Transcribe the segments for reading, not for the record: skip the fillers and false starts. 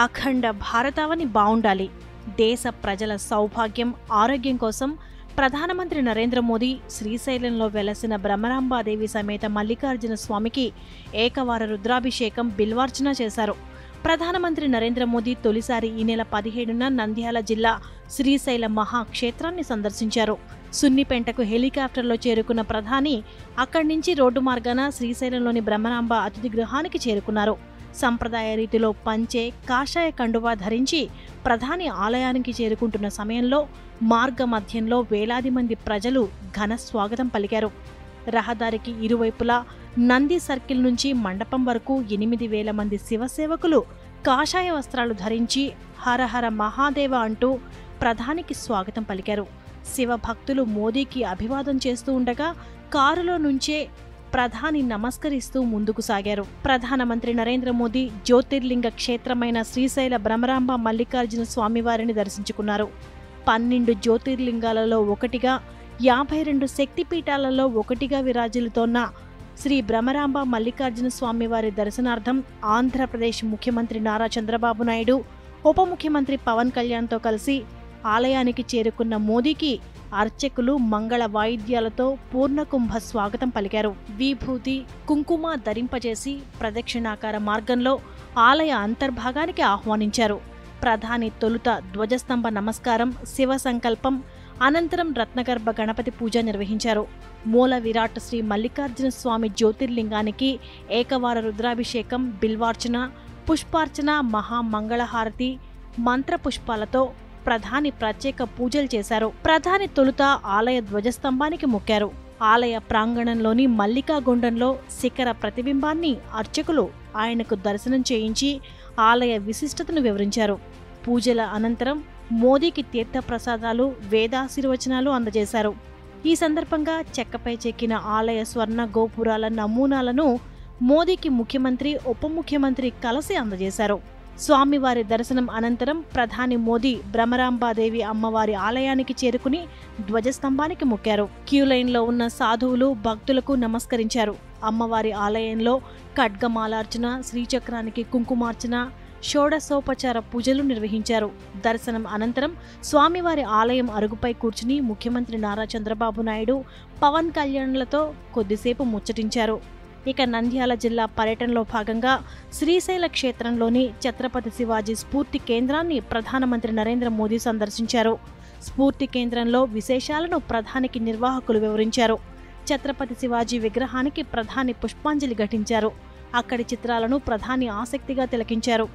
అఖండ భారతావని బావుండాలి. దేశ ప్రజల సౌభాగ్యం, ఆరోగ్యం కోసం ప్రధానమంత్రి నరేంద్ర మోదీ శ్రీశైలంలో వెలసిన బ్రహ్మరాంబాదేవి సమేత మల్లికార్జున స్వామికి ఏకవార రుద్రాభిషేకం, బిల్వార్చన చేశారు. ప్రధానమంత్రి నరేంద్ర మోదీ తొలిసారి ఈ నెల 17న నంద్యాల జిల్లా శ్రీశైల మహాక్షేత్రాన్ని సందర్శించారు. సున్నిపెంటకు హెలికాప్టర్లో చేరుకున్న ప్రధాని అక్కడి నుంచి రోడ్డు మార్గాన శ్రీశైలంలోని బ్రహ్మరాంబ అతిథి గృహానికి చేరుకున్నారు. సంప్రదాయ రీతిలో పంచె, కాషాయ కండువా ధరించి ప్రధాని ఆలయానికి చేరుకుంటున్న సమయంలో మార్గ మధ్యంలో వేలాది మంది ప్రజలు ఘన స్వాగతం పలికారు. రహదారికి ఇరువైపులా నంది సర్కిల్ నుంచి మండపం వరకు 8,000 మంది శివసేవకులు కాషాయ వస్త్రాలు ధరించి హరహర మహాదేవ అంటూ ప్రధానికి స్వాగతం పలికారు. శివ భక్తులు మోదీకి అభివాదం చేస్తూ ఉండగా కారులో నుంచే ప్రధాని నమస్కరిస్తూ ముందుకు సాగారు. ప్రధానమంత్రి నరేంద్ర మోదీ జ్యోతిర్లింగ క్షేత్రమైన శ్రీశైల బ్రహ్మరాంబ మల్లికార్జున స్వామివారిని దర్శించుకున్నారు. 12 జ్యోతిర్లింగాలలో ఒకటిగా, 52 శక్తిపీఠాలలో ఒకటిగా విరాజిల్లుతోన్న శ్రీ బ్రహ్మరాంబ మల్లికార్జున స్వామివారి దర్శనార్థం ఆంధ్రప్రదేశ్ ముఖ్యమంత్రి నారా చంద్రబాబు నాయుడు, ఉప ముఖ్యమంత్రి పవన్ కళ్యాణ్తో కలిసి ఆలయానికి చేరుకున్న మోదీకి అర్చకులు మంగళ వాయిద్యాలతో పూర్ణకుంభ స్వాగతం పలికారు. విభూతి, కుంకుమ ధరింపజేసి ప్రదక్షిణాకార మార్గంలో ఆలయ అంతర్భాగానికి ఆహ్వానించారు. ప్రధాని తొలుత ధ్వజస్తంభ నమస్కారం, శివ సంకల్పం, అనంతరం రత్నగర్భ గణపతి పూజ నిర్వహించారు. మూల విరాట్ శ్రీ మల్లికార్జున స్వామి జ్యోతిర్లింగానికి ఏకవార రుద్రాభిషేకం, బిల్వార్చన, పుష్పార్చన, మహామంగళహారతి, మంత్రపుష్పాలతో ప్రధాని ప్రత్యేక పూజలు చేశారు. ప్రధాని తొలుత ఆలయ ధ్వజస్తంభానికి మొక్కారు. ఆలయ ప్రాంగణంలోని మల్లికాగుండంలో శిఖర ప్రతిబింబాన్ని అర్చకులు ఆయనకు దర్శనం చేయించి ఆలయ విశిష్టతను వివరించారు. పూజల అనంతరం మోదీకి తీర్థప్రసాదాలు, వేదాశీర్వచనాలు అందజేశారు. ఈ సందర్భంగా చెక్కపై చెక్కిన ఆలయ స్వర్ణ గోపురాల నమూనాలను మోదీకి ముఖ్యమంత్రి, ఉప ముఖ్యమంత్రి కలిసి అందజేశారు. స్వామివారి దర్శనం అనంతరం ప్రధాని మోదీ బ్రహ్మరాంబాదేవి అమ్మవారి ఆలయానికి చేరుకుని ధ్వజస్తంభానికి మొక్కారు. క్యూలైన్లో ఉన్న సాధువులు, భక్తులకు నమస్కరించారు. అమ్మవారి ఆలయంలో ఖడ్గమాలార్చన, శ్రీచక్రానికి కుంకుమార్చన, షోడశోపచార పూజలు నిర్వహించారు. దర్శనం అనంతరం స్వామివారి ఆలయం అరుగుపై కూర్చుని ముఖ్యమంత్రి నారా చంద్రబాబు నాయుడు, పవన్ కళ్యాణ్లతో కొద్దిసేపు ముచ్చటించారు. ఇక నంద్యాల జిల్లా పర్యటనలో భాగంగా శ్రీశైల క్షేత్రంలోని ఛత్రపతి శివాజీ స్ఫూర్తి కేంద్రాన్ని ప్రధానమంత్రి నరేంద్ర మోదీ సందర్శించారు. స్ఫూర్తి కేంద్రంలో విశేషాలను ప్రధానికి నిర్వాహకులు వివరించారు. ఛత్రపతి శివాజీ విగ్రహానికి ప్రధాని పుష్పాంజలి ఘటించారు. అక్కడి చిత్రాలను ప్రధాని ఆసక్తిగా తిలకించారు.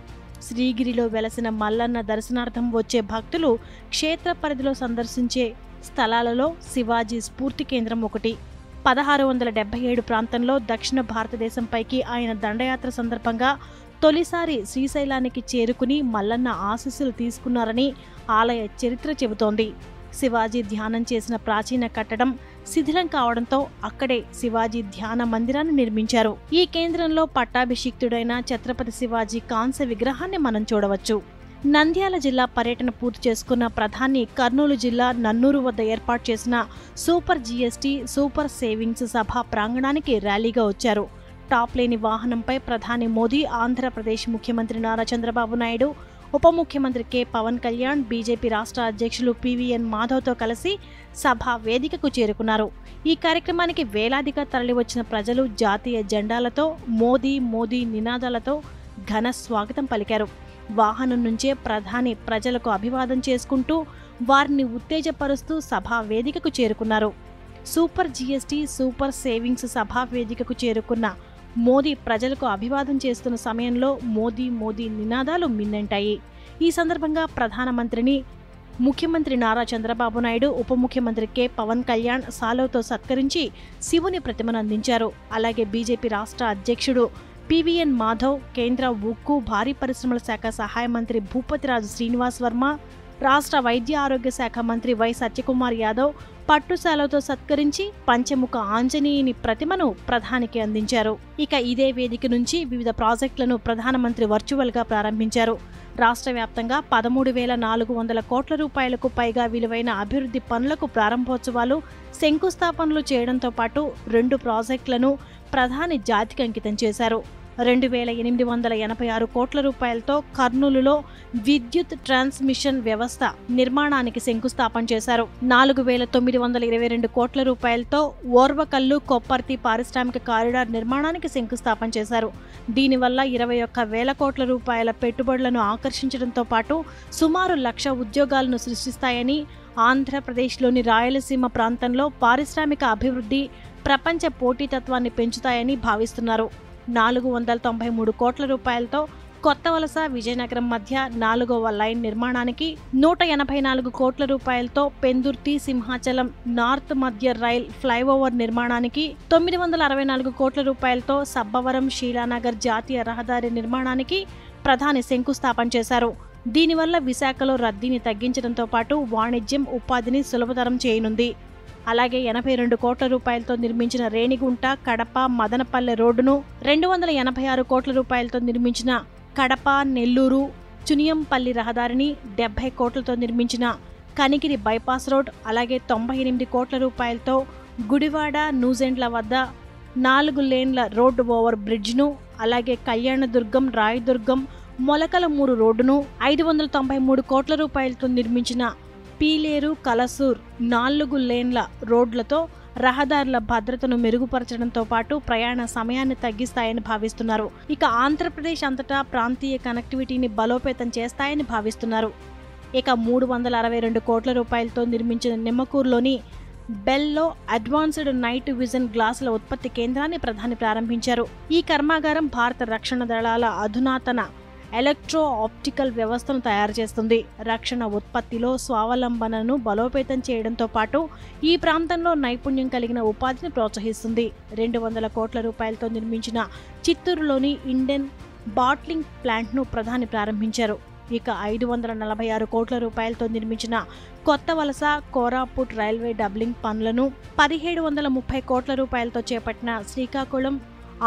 శ్రీగిరిలో వెలసిన మల్లన్న దర్శనార్థం వచ్చే భక్తులు క్షేత్ర పరిధిలో సందర్శించే స్థలాలలో శివాజీ స్ఫూర్తి కేంద్రం ఒకటి. 1677 ప్రాంతంలో దక్షిణ భారతదేశంపైకి ఆయన దండయాత్ర సందర్భంగా తొలిసారి శ్రీశైలానికి చేరుకుని మల్లన్న ఆశీస్సులు తీసుకున్నారని ఆలయ చరిత్ర చెబుతోంది. శివాజీ ధ్యానం చేసిన ప్రాచీన కట్టడం శిథిలం కావడంతో అక్కడే శివాజీ ధ్యాన మందిరాన్ని నిర్మించారు. ఈ కేంద్రంలో పట్టాభిషిక్తుడైన ఛత్రపతి శివాజీ కాంస్య విగ్రహాన్ని మనం చూడవచ్చు. నంద్యాల జిల్లా పర్యటన పూర్తి చేసుకున్న ప్రధాని కర్నూలు జిల్లా నన్నూరు వద్ద ఏర్పాటు చేసిన సూపర్ జీఎస్టీ, సూపర్ సేవింగ్స్ సభ ప్రాంగణానికి ర్యాలీగా వచ్చారు. టాప్ లేని వాహనంపై ప్రధాని మోదీ, ఆంధ్రప్రదేశ్ ముఖ్యమంత్రి నారా చంద్రబాబు నాయుడు, ఉప ముఖ్యమంత్రి కె పవన్ కళ్యాణ్, బీజేపీ రాష్ట్ర అధ్యక్షులు పివిఎన్ మాధవ్తో కలిసి సభా వేదికకు చేరుకున్నారు. ఈ కార్యక్రమానికి వేలాదిగా తరలివచ్చిన ప్రజలు జాతీయ జెండాలతో, మోదీ మోదీ నినాదాలతో ఘన స్వాగతం పలికారు. వాహనం నుంచే ప్రధాని ప్రజలకు అభివాదం చేసుకుంటూ వారిని ఉత్తేజపరుస్తూ సభా వేదికకు చేరుకున్నారు. సూపర్ జీఎస్టీ, సూపర్ సేవింగ్స్ సభా వేదికకు చేరుకున్న మోదీ ప్రజలకు అభివాదం చేస్తున్న సమయంలో మోదీ మోదీ నినాదాలు మిన్నంటాయి. ఈ సందర్భంగా ప్రధానమంత్రిని ముఖ్యమంత్రి నారా చంద్రబాబు నాయుడు, ఉప ముఖ్యమంత్రి కె పవన్ కళ్యాణ్ సాలువతో సత్కరించి శివుని ప్రతిమను అందించారు. అలాగే బీజేపీ రాష్ట్ర అధ్యక్షుడు పివిఎన్ మాధవ్, కేంద్ర ఉక్కు, భారీ పరిశ్రమల శాఖ సహాయ మంత్రి భూపతిరాజు శ్రీనివాస్ వర్మ, రాష్ట్ర వైద్య ఆరోగ్య శాఖ మంత్రి వై సత్యకుమార్ యాదవ్ పట్టుశాలతో సత్కరించి పంచముఖ ఆంజనేయుని ప్రతిమను ప్రధానికి అందించారు. ఇక ఇదే వేదిక నుంచి వివిధ ప్రాజెక్టులను ప్రధానమంత్రి వర్చువల్గా ప్రారంభించారు. రాష్ట్ర వ్యాప్తంగా 13,400 కోట్ల రూపాయలకు పైగా విలువైన అభివృద్ధి పనులకు ప్రారంభోత్సవాలు, శంకుస్థాపనలు చేయడంతో పాటు 2 ప్రాజెక్టులను ప్రధాని జాతికి అంకితం చేశారు. 2,886 కోట్ల రూపాయలతో కర్నూలులో విద్యుత్ ట్రాన్స్మిషన్ వ్యవస్థ నిర్మాణానికి శంకుస్థాపన చేశారు. 4,922 కోట్ల రూపాయలతో ఓర్వకల్లు కొప్పర్తి పారిశ్రామిక కారిడార్ నిర్మాణానికి శంకుస్థాపన చేశారు. దీనివల్ల 21,000 కోట్ల రూపాయల పెట్టుబడులను ఆకర్షించడంతో పాటు సుమారు 1,00,000 ఉద్యోగాలను సృష్టిస్తాయని, ఆంధ్రప్రదేశ్లోని రాయలసీమ ప్రాంతంలో పారిశ్రామిక అభివృద్ధి, ప్రపంచ పోటీతత్వాన్ని పెంచుతాయని భావిస్తున్నారు. 493 కోట్ల రూపాయలతో కొత్త వలస విజయనగరం మధ్య 4వ లైన్ నిర్మాణానికి, 184 కోట్ల రూపాయలతో పెందుర్తి సింహాచలం నార్త్ మధ్య రైల్ ఫ్లైఓవర్ నిర్మాణానికి, 964 కోట్ల రూపాయలతో సబ్బవరం షీలానగర్ జాతీయ రహదారి నిర్మాణానికి ప్రధాని శంకుస్థాపన చేశారు. దీనివల్ల విశాఖలో రద్దీని తగ్గించడంతో పాటు వాణిజ్యం, ఉపాధిని సులభతరం చేయనుంది. అలాగే 82 కోట్ల రూపాయలతో నిర్మించిన రేణిగుంట కడప మదనపల్లె రోడ్డును, 286 కోట్ల రూపాయలతో నిర్మించిన కడప నెల్లూరు చునియంపల్లి రహదారిని, 70 కోట్లతో నిర్మించిన కనిగిరి బైపాస్ రోడ్, అలాగే 98 కోట్ల రూపాయలతో గుడివాడ నూజెండ్ల వద్ద 4 లేన్ల రోడ్డు ఓవర్ బ్రిడ్జ్ను, అలాగే కళ్యాణదుర్గం రాయదుర్గం మొలకలమూరు రోడ్డును, 593 కోట్ల రూపాయలతో నిర్మించిన పీలేరు కలసూర్ 4 లేన్ల రోడ్లతో రహదారుల భద్రతను మెరుగుపరచడంతో పాటు ప్రయాణ సమయాన్ని తగ్గిస్తాయని భావిస్తున్నారు. ఇక ఆంధ్రప్రదేశ్ అంతటా ప్రాంతీయ కనెక్టివిటీని బలోపేతం చేస్తాయని భావిస్తున్నారు. ఇక 362 కోట్ల రూపాయలతో నిర్మించిన నిమ్మకూరులోని బెల్లో అడ్వాన్స్డ్ నైట్ విజన్ గ్లాసుల ఉత్పత్తి కేంద్రాన్ని ప్రధాని ప్రారంభించారు. ఈ కర్మాగారం భారత రక్షణ దళాల అధునాతన ఎలక్ట్రో ఆప్టికల్ వ్యవస్థను తయారు చేస్తుంది. రక్షణ ఉత్పత్తిలో స్వావలంబనను బలోపేతం చేయడంతో పాటు ఈ ప్రాంతంలో నైపుణ్యం కలిగిన ఉపాధిని ప్రోత్సహిస్తుంది. 200 కోట్ల రూపాయలతో నిర్మించిన చిత్తూరులోని ఇండియన్ బాట్లింగ్ ప్లాంట్ను ప్రధాని ప్రారంభించారు. ఇక 546 కోట్ల రూపాయలతో నిర్మించిన కొత్త వలస కోరాపుట్ రైల్వే డబ్లింగ్ పనులను, 1730 కోట్ల రూపాయలతో చేపట్టిన శ్రీకాకుళం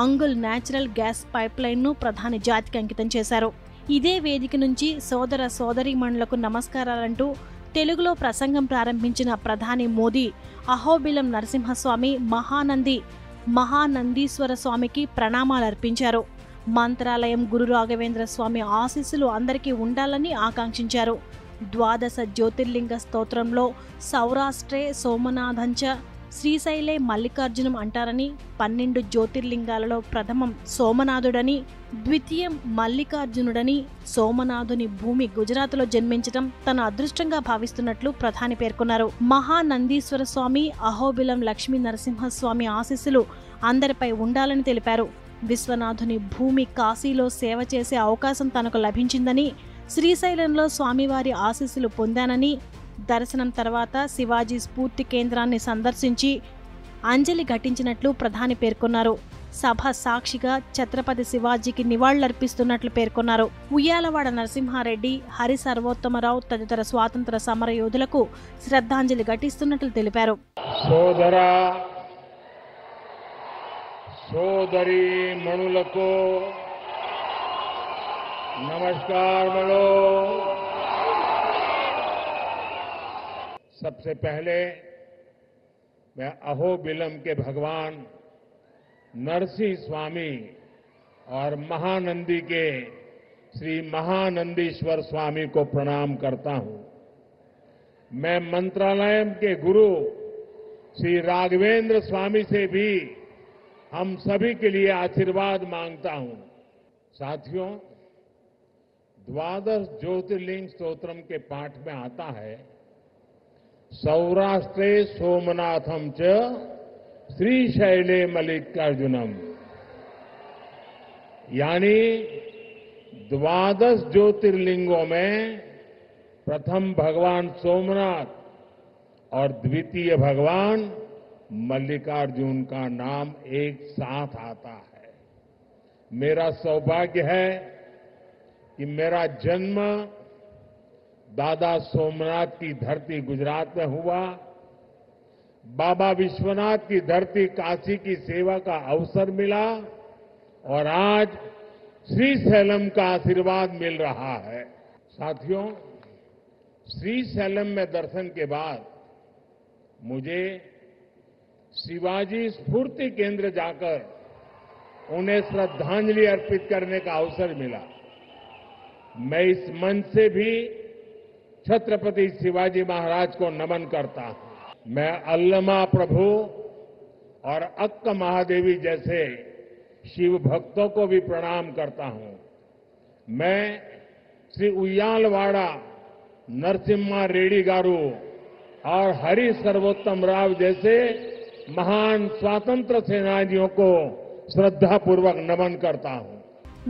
అంగుల్ న్యాచురల్ గ్యాస్ పైప్లైన్ను ప్రధాని జాతికి అంకితం చేశారు. ఇదే వేదిక నుంచి సోదర సోదరీమణులకు నమస్కారాలంటూ తెలుగులో ప్రసంగం ప్రారంభించిన ప్రధాని మోదీ అహోబిలం నరసింహస్వామి మహానందీశ్వర స్వామికి ప్రణామాలర్పించారు. మంత్రాలయం గురు రాఘవేంద్ర స్వామి ఆశీస్సులు అందరికీ ఉండాలని ఆకాంక్షించారు. ద్వాదశ జ్యోతిర్లింగ స్తోత్రంలో సౌరాష్ట్రే సోమనాథంచ శ్రీశైలే మల్లికార్జునం అంటారని, 12 జ్యోతిర్లింగాలలో ప్రథమం సోమనాథుడని, ద్వితీయం మల్లికార్జునుడని, సోమనాథుని భూమి గుజరాత్లో జన్మించడం తన అదృష్టంగా భావిస్తున్నట్లు ప్రధాని పేర్కొన్నారు. మహానందీశ్వర స్వామి, అహోబిలం లక్ష్మీ నరసింహస్వామి ఆశీస్సులు అందరిపై ఉండాలని తెలిపారు. విశ్వనాథుని భూమి కాశీలో సేవ చేసే అవకాశం తనకు లభించిందని, శ్రీశైలంలో స్వామివారి ఆశీస్సులు పొందానని, దర్శనం తర్వాత శివాజీ స్ఫూర్తి కేంద్రాన్ని సందర్శించి అంజలి ఘటించినట్లు ప్రధాని పేర్కొన్నారు. సభ సాక్షిగా ఛత్రపతి శివాజీకి నివాళులర్పిస్తున్నట్లు పేర్కొన్నారు. ఉయ్యాలవాడ నరసింహారెడ్డి, హరి సర్వోత్తమరావు తదితర స్వాతంత్ర సమర యోధులకు శ్రద్ధాంజలి ఘటిస్తున్నట్లు తెలిపారు. సోదరి మణులకు నమస్కారములు. सबसे पहले मैं अहोबिलम के भगवान नरसिंह स्वामी और महानंदी के श्री महानंदीश्वर स्वामी को प्रणाम करता हूं. मैं मंत्रालय के गुरु श्री राघवेंद्र स्वामी से भी हम सभी के लिए आशीर्वाद मांगता हूं. साथियों, द्वादश ज्योतिर्लिंग स्तोत्रम के पाठ में आता है, सौराष्ट्रे सोमनाथम च श्रीशैले मल्लिकार्जुनम, यानी द्वादश ज्योतिर्लिंगों में प्रथम भगवान सोमनाथ और द्वितीय भगवान मल्लिकार्जुन का नाम एक साथ आता है. मेरा सौभाग्य है कि मेरा जन्म दादा सोमनाथ की धरती गुजरात में हुआ, बाबा विश्वनाथ की धरती काशी की सेवा का अवसर मिला और आज श्रीशैलम का आशीर्वाद मिल रहा है. साथियों, श्रीशैलम में दर्शन के बाद मुझे शिवाजी स्फूर्ति केंद्र जाकर उन्हें श्रद्धांजलि अर्पित करने का अवसर मिला। मैं इस मंच से भी छत्रपति शिवाजी महाराज को नमन करता हूं। मैं अल्लमा प्रभु और अक्क महादेवी जैसे शिव भक्तों को भी प्रणाम करता हूं। मैं श्री उయ్యాలవాడ नरसिम्हा रेड्डी गारू और हरि सर्वोत्तम राव जैसे महान स्वातंत्र सेनानियों को श्रद्धापूर्वक नमन करता हूं।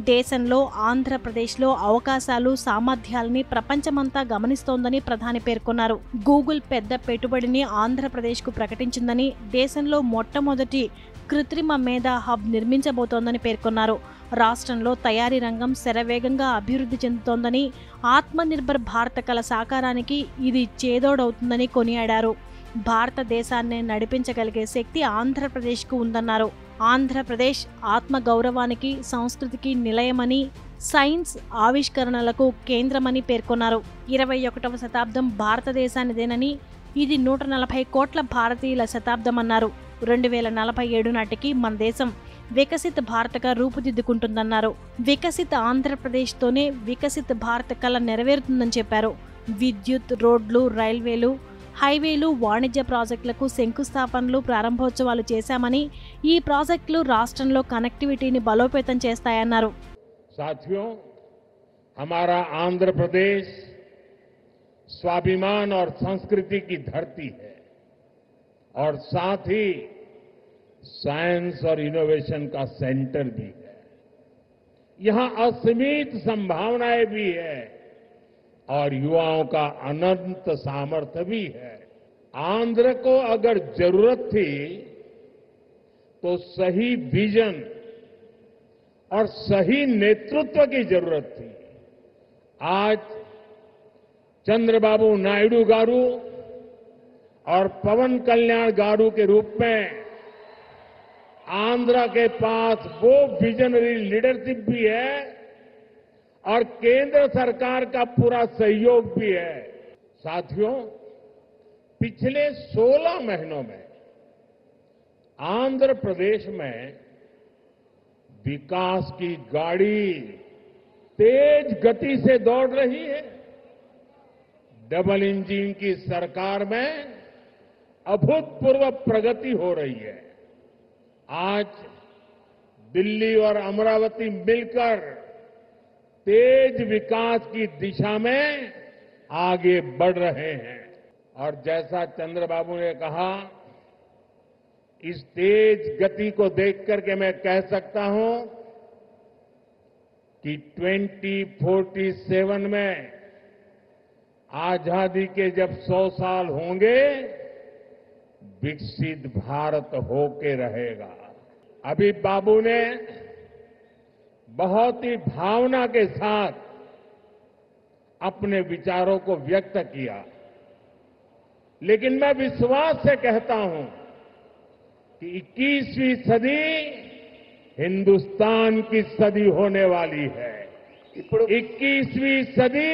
దేశంలో ఆంధ్రప్రదేశ్లో అవకాశాలు సామర్థ్యాలని ప్రపంచమంతా గమనిస్తోందని ప్రధాని పేర్కొన్నారు. గూగుల్ పెద్ద పెట్టుబడిని ఆంధ్రప్రదేశ్కు ప్రకటించిందని, దేశంలో మొట్టమొదటి కృత్రిమ మేధా హబ్ నిర్మించబోతోందని పేర్కొన్నారు. రాష్ట్రంలో తయారీ రంగం శరవేగంగా అభివృద్ధి చెందుతోందని, ఆత్మనిర్భర్ భారత్ కల సాకారానికి ఇది చేదోడవుతుందని కొనియాడారు. భారతదేశాన్ని నడిపించగలిగే శక్తి ఆంధ్రప్రదేశ్కు ఉందన్నారు. ఆంధ్రప్రదేశ్ ఆత్మగౌరవానికి, సంస్కృతికి నిలయమని, సైన్స్ ఆవిష్కరణలకు కేంద్రమని పేర్కొన్నారు. 21వ శతాబ్దం భారతదేశానిదేనని, ఇది 140 కోట్ల భారతీయుల శతాబ్దమన్నారు. 2047 నాటికి మన దేశం వికసిత్ భారత్గా రూపుదిద్దుకుంటుందన్నారు. వికసిత్ ఆంధ్రప్రదేశ్తోనే వికసిత్ భారత్ కల నెరవేరుతుందని చెప్పారు. విద్యుత్, రోడ్లు, రైల్వేలు, హైవేలు, వాణిజ్య ప్రాజెక్టులకు శంకుస్థాపనలు, ప్రారంభోత్సవాలు చేశామని, ఈ ప్రాజెక్టులు రాష్ట్రంలో కనెక్టివిటీని బలోపేతం చేస్తాయన్నారు. साथियों, हमारा आंध्र प्रदेश स्वाभिमान और संस्कृति की धरती है और साथ ही साइंस और इनोवेशन का सेंटर भी है। यहां असीमित संभावनाएं भी है और युवाओं का अनंत सामर्थ्य भी है। आंध्र को अगर जरूरत थी तो सही विजन और सही नेतृत्व की जरूरत थी। आज चंद्रबाबू नायडू गारू और पवन कल्याण गारू के रूप में आंध्र के पास वो विजनरी लीडरशिप भी है और केंद्र सरकार का पूरा सहयोग भी है। साथियों, पिछले 16 महीनों में आंध्र प्रदेश में विकास की गाड़ी तेज गति से दौड़ रही है। डबल इंजन की सरकार में अभूतपूर्व प्रगति हो रही है। आज दिल्ली और अमरावती मिलकर तेज विकास की दिशा में आगे बढ़ रहे हैं और जैसा चंद्रबाबू ने कहा, इस तेज गति को देख करके मैं कह सकता हूं कि 2047 में आजादी के जब 100 साल होंगे, विकसित भारत होके रहेगा। अभी बाबू ने बहुत ही भावना के साथ अपने विचारों को व्यक्त किया, लेकिन मैं विश्वास से कहता हूं कि 21वीं सदी हिंदुस्तान की सदी होने वाली है। 21वीं सदी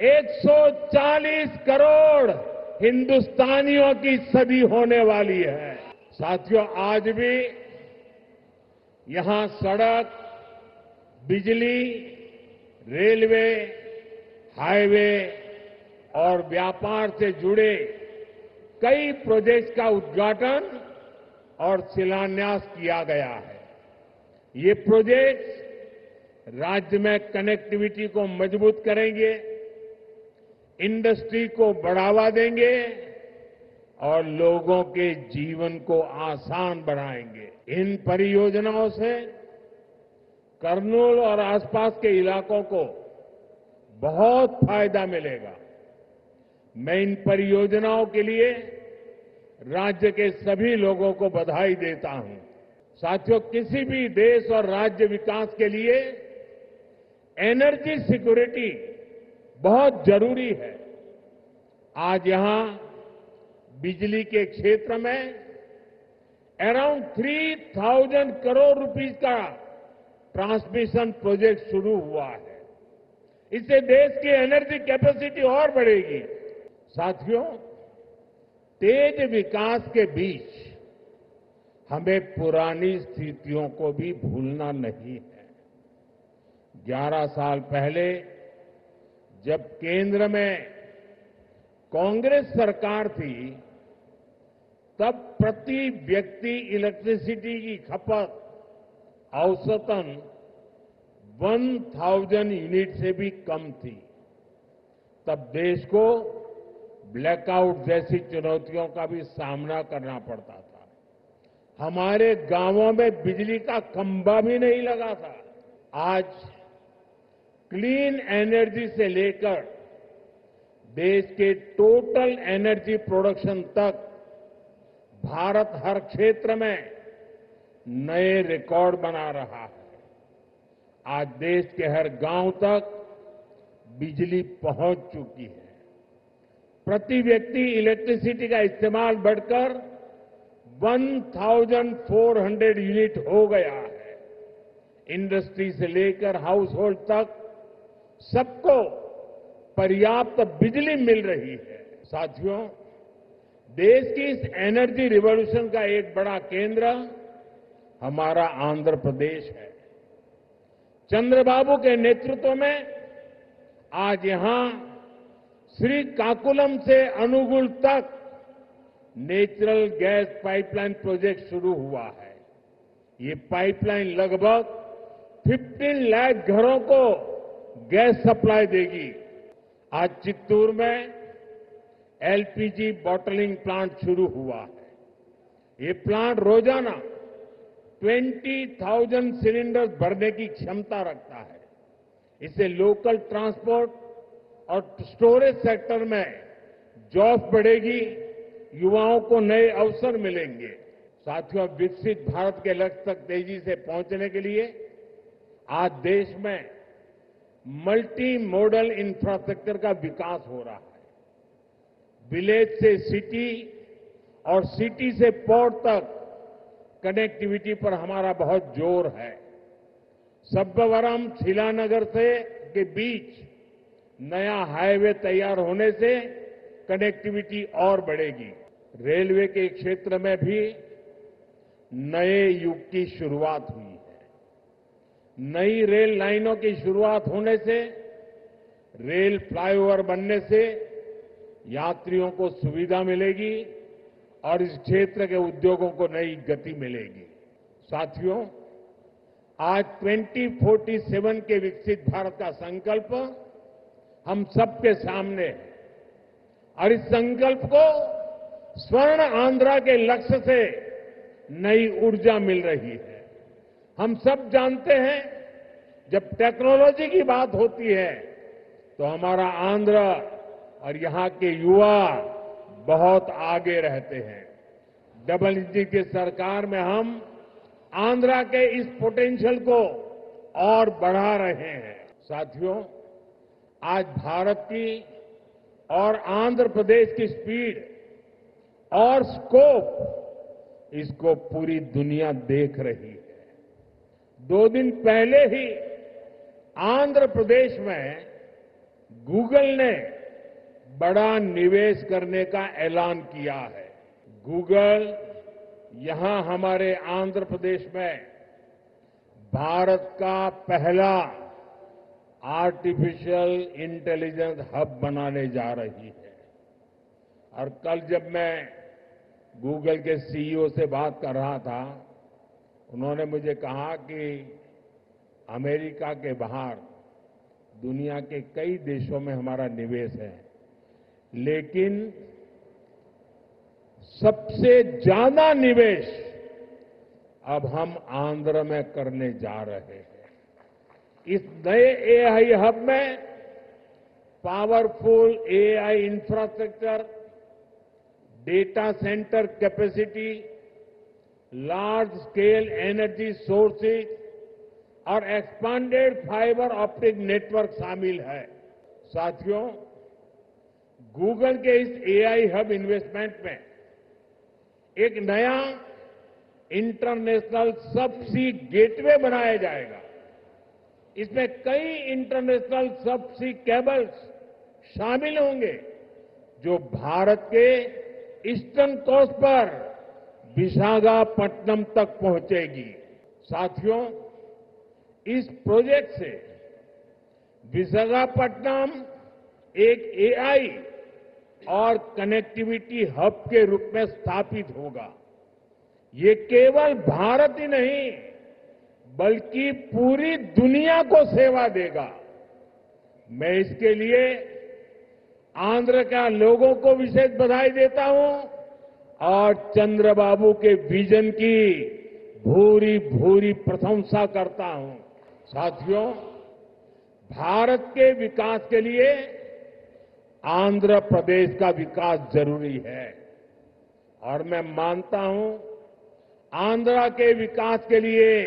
140 करोड़ हिंदुस्तानियों की सदी होने वाली है। साथियों, आज भी यहां सड़क, बिजली, रेलवे, हाईवे और व्यापार से जुड़े कई प्रोजेक्ट्स का उद्घाटन और शिलान्यास किया गया है। ये प्रोजेक्ट्स राज्य में कनेक्टिविटी को मजबूत करेंगे, इंडस्ट्री को बढ़ावा देंगे और लोगों के जीवन को आसान बनाएंगे। इन परियोजनाओं से कर्नूल और आसपास के इलाकों को बहुत फायदा मिलेगा। मैं इन परियोजनाओं के लिए राज्य के सभी लोगों को बधाई देता हूं। साथियों, किसी भी देश और राज्य विकास के लिए एनर्जी सिक्योरिटी बहुत जरूरी है। आज यहां बिजली के क्षेत्र में अराउंड 3000 करोड़ रुपीस का ट्रांसमिशन प्रोजेक्ट शुरू हुआ है। इससे देश की एनर्जी कैपेसिटी और बढ़ेगी। साथियों, तेज विकास के बीच हमें पुरानी स्थितियों को भी भूलना नहीं है। 11 साल पहले जब केंद्र में कांग्रेस सरकार थी, तब प्रति व्यक्ति इलेक्ट्रिसिटी की खपत औसतन 1000 यूनिट से भी कम थी। तब देश को ब्लैकआउट जैसी चुनौतियों का भी सामना करना पड़ता था। हमारे गांवों में बिजली का खंभा भी नहीं लगा था। आज क्लीन एनर्जी से लेकर देश के टोटल एनर्जी प्रोडक्शन तक भारत हर क्षेत्र में नए रिकॉर्ड बना रहा है। आज देश के हर गांव तक बिजली पहुंच चुकी है। प्रति व्यक्ति इलेक्ट्रिसिटी का इस्तेमाल बढ़कर 1400 यूनिट हो गया है। इंडस्ट्री से लेकर हाउस होल्ड तक सबको पर्याप्त बिजली मिल रही है। साथियों, देश की इस एनर्जी रिवॉल्यूशन का एक बड़ा केंद्र हमारा आंध्र प्रदेश है। चंद्रबाबू के नेतृत्व में आज यहां श्रीकाकुलम से अनुगुल तक नेचुरल गैस पाइपलाइन प्रोजेक्ट शुरू हुआ है। ये पाइपलाइन लगभग 15 लाख घरों को गैस सप्लाई देगी। आज चित्तूर में एलपीजी बॉटलिंग प्लांट शुरू हुआ है। ये प्लांट रोजाना 20,000 सिलेंडर भरने की क्षमता रखता है। इससे लोकल ट्रांसपोर्ट और स्टोरेज सेक्टर में जॉब बढ़ेगी, युवाओं को नए अवसर मिलेंगे। साथियों, विकसित भारत के लक्ष्य तक तेजी से पहुंचने के लिए आज देश में मल्टी मॉडल इंफ्रास्ट्रक्चर का विकास हो रहा है। विलेज से सिटी और सिटी से पोर्ट तक कनेक्टिविटी पर हमारा बहुत जोर है। सब्बवरम शिलानगर के बीच नया हाईवे तैयार होने से कनेक्टिविटी और बढ़ेगी। रेलवे के क्षेत्र में भी नए युग की शुरुआत हुई है। नई रेल लाइनों की शुरुआत होने से, रेल फ्लाईओवर बनने से यात्रियों को सुविधा मिलेगी और इस क्षेत्र के उद्योगों को नई गति मिलेगी। साथियों, आज 2047 के विकसित भारत का संकल्प हम सबके सामने है और इस संकल्प को स्वर्ण आंध्रा के लक्ष्य से नई ऊर्जा मिल रही है। हम सब जानते हैं, जब टेक्नोलॉजी की बात होती है तो हमारा आंध्र और यहां के युवा बहुत आगे रहते हैं। डबल इंजन की सरकार में हम आंध्रा के इस पोटेंशियल को और बढ़ा रहे हैं। साथियों, आज भारत की और आंध्र प्रदेश की स्पीड और स्कोप, इसको पूरी दुनिया देख रही है। 2 दिन पहले ही आंध्र प्रदेश में गूगल ने बड़ा निवेश करने का ऐलान किया है। गूगल यहां हमारे आंध्र प्रदेश में भारत का पहला आर्टिफिशियल इंटेलिजेंस हब बनाने जा रही है। और कल जब मैं गूगल के सीईओ से बात कर रहा था, उन्होंने मुझे कहा कि अमेरिका के बाहर दुनिया के कई देशों में हमारा निवेश है, लेकिन सबसे ज्यादा निवेश अब हम आंध्र में करने जा रहे हैं। इस नए एआई हब में powerful AI infrastructure, data centre capacity, large scale energy sources और एक्सपांडेड फाइबर ऑप्टिक नेटवर्क शामिल है। साथियों, गूगल के इस एआई हब इन्वेस्टमेंट में एक नया इंटरनेशनल सबसी गेटवे बनाया जाएगा। इसमें कई इंटरनेशनल सबसी केबल्स शामिल होंगे जो भारत के ईस्टर्न कोस्ट पर विशाखापट्टनम तक पहुंचेगी। साथियों, इस प्रोजेक्ट से विशाखापट्टनम एक एआई और कनेक्टिविटी हब के रूप में स्थापित होगा। ये केवल भारत ही नहीं बल्कि पूरी दुनिया को सेवा देगा। मैं इसके लिए आंध्र के लोगों को विशेष बधाई देता हूं और चंद्रबाबू के विजन की भूरी भूरी प्रशंसा करता हूं। साथियों, भारत के विकास के लिए आंध्र प्रदेश का विकास जरूरी है और मैं मानता हूं आंध्र के विकास के लिए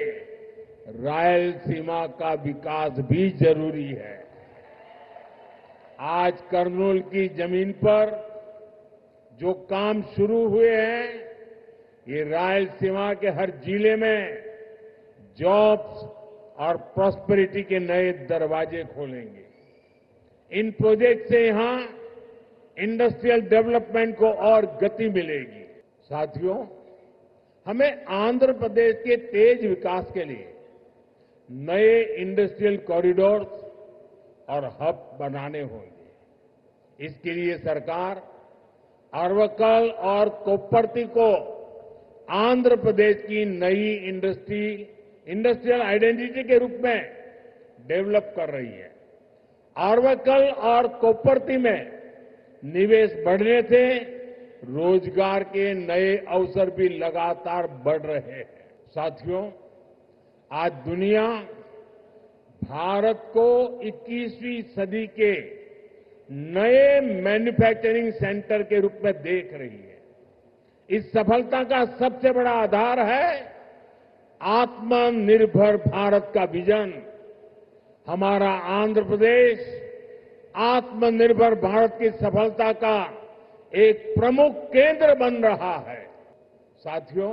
रायलसीमा का विकास भी जरूरी है। आज कर्नूल की जमीन पर जो काम शुरू हुए हैं, ये रायलसीमा के हर जिले में जॉब्स और प्रॉस्पेरिटी के नए दरवाजे खोलेंगे। इन प्रोजेक्ट से यहां इंडस्ट्रियल डेवलपमेंट को और गति मिलेगी। साथियों, हमें आंध्र प्रदेश के तेज विकास के लिए नए इंडस्ट्रियल कॉरिडोर्स और हब बनाने होंगे। इसके लिए सरकार अरवक्कल और कोप्परती को आंध्र प्रदेश की नई इंडस्ट्रियल आइडेंटिटी के रूप में डेवलप कर रही है। अरवक्कल और कोप्परती में निवेश बढ़ने से रोजगार के नए अवसर भी लगातार बढ़ रहे हैं। साथियों, आज दुनिया भारत को 21वीं सदी के नए मैन्युफैक्चरिंग सेंटर के रूप में देख रही है। इस सफलता का सबसे बड़ा आधार है आत्मनिर्भर भारत का विजन। हमारा आंध्र प्रदेश आत्मनिर्भर भारत की सफलता का एक प्रमुख केंद्र बन रहा है। साथियों,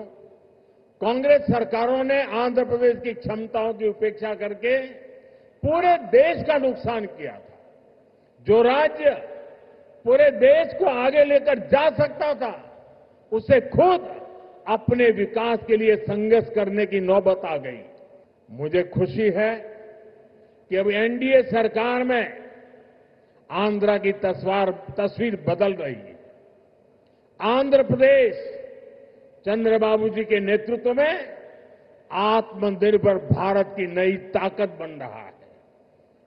कांग्रेस सरकारों ने आंध्र प्रदेश की क्षमताओं की उपेक्षा करके पूरे देश का नुकसान किया था। जो राज्य पूरे देश को आगे लेकर जा सकता था, उसे खुद अपने विकास के लिए संघर्ष करने की नौबत आ गई। मुझे खुशी है कि अब एनडीए सरकार में आंध्र की तस्वीर बदल रही है। आंध्र प्रदेश चंद्रबाबू जी के नेतृत्व में आत्मनिर्भर भारत की नई ताकत बन रहा है।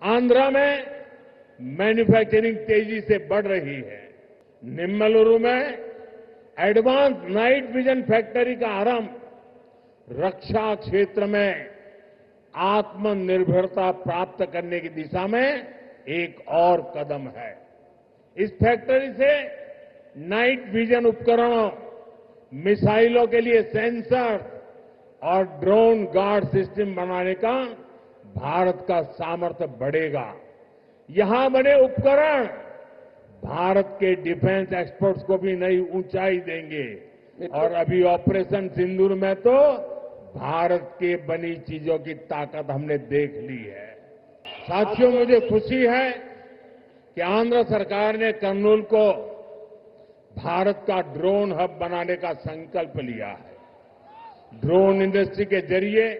आंध्र में मैन्युफैक्चरिंग तेजी से बढ़ रही है। निम्मलुरु में एडवांस नाइट विजन फैक्ट्री का आरंभ रक्षा क्षेत्र में आत्मनिर्भरता प्राप्त करने की दिशा में एक और कदम है। इस फैक्ट्री से नाइट विजन उपकरणों, मिसाइलों के लिए सेंसर और ड्रोन गार्ड सिस्टम बनाने का भारत का सामर्थ्य बढ़ेगा। यहां बने उपकरण भारत के डिफेंस एक्सपोर्ट्स को भी नई ऊंचाई देंगे और अभी ऑपरेशन सिंदूर में तो भारत के बनी चीजों की ताकत हमने देख ली है। साथियों, मुझे खुशी है कि आंध्र सरकार ने कर्नूल को भारत का ड्रोन हब बनाने का संकल्प लिया है। ड्रोन इंडस्ट्री के जरिए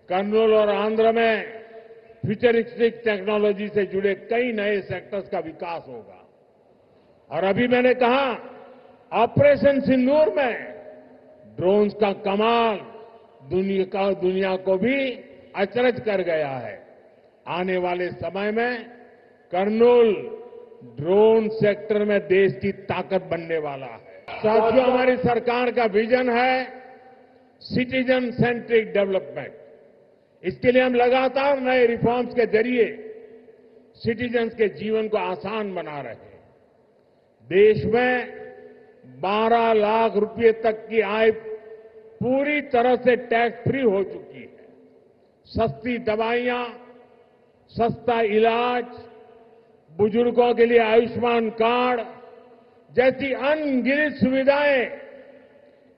कर्नूल और आंध्र में फ्यूचरिस्टिक टेक्नोलॉजी से जुड़े कई नए सेक्टर्स का विकास होगा। और अभी मैंने कहा, ऑपरेशन सिंदूर में ड्रोन्स का कमाल दुनिया को भी अचरज कर गया है। आने वाले समय में कर्नूल ड्रोन सेक्टर में देश की ताकत बनने वाला है। साथियों, हमारी सरकार का विजन है सिटीजन सेंट्रिक डेवलपमेंट। इसके लिए हम लगातार नए रिफॉर्म्स के जरिए सिटीजन्स के जीवन को आसान बना रहे हैं। देश में 12 लाख रुपए तक की आय पूरी तरह से टैक्स फ्री हो चुकी है। सस्ती दवाइयां, सस्ता इलाज, बुजुर्गों के लिए आयुष्मान कार्ड जैसी अनगिनत सुविधाएं,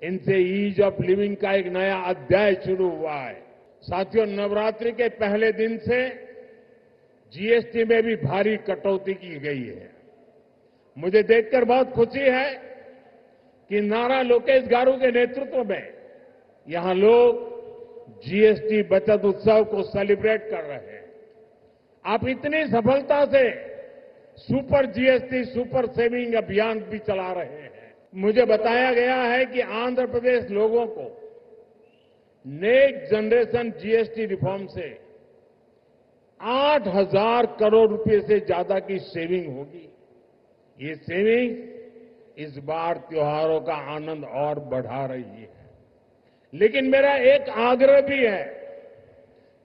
इनसे ईज ऑफ लिविंग का एक नया अध्याय शुरू हुआ है। साथियों, नवरात्रि के पहले दिन से जीएसटी में भी भारी कटौती की गई है। मुझे देखकर बहुत खुशी है कि नारा लोकेश गारू के नेतृत्व में यहां लोग जीएसटी बचत उत्सव को सेलिब्रेट कर रहे हैं। आप इतनी सफलता से सुपर जीएसटी सुपर सेविंग अभियान भी चला रहे हैं। मुझे बताया गया है कि आंध्र प्रदेश लोगों को नेक्स्ट जनरेशन जीएसटी रिफॉर्म से 8,000 करोड़ रुपए से ज्यादा की सेविंग होगी। ये सेविंग इस बार त्योहारों का आनंद और बढ़ा रही है। लेकिन मेरा एक आग्रह भी है,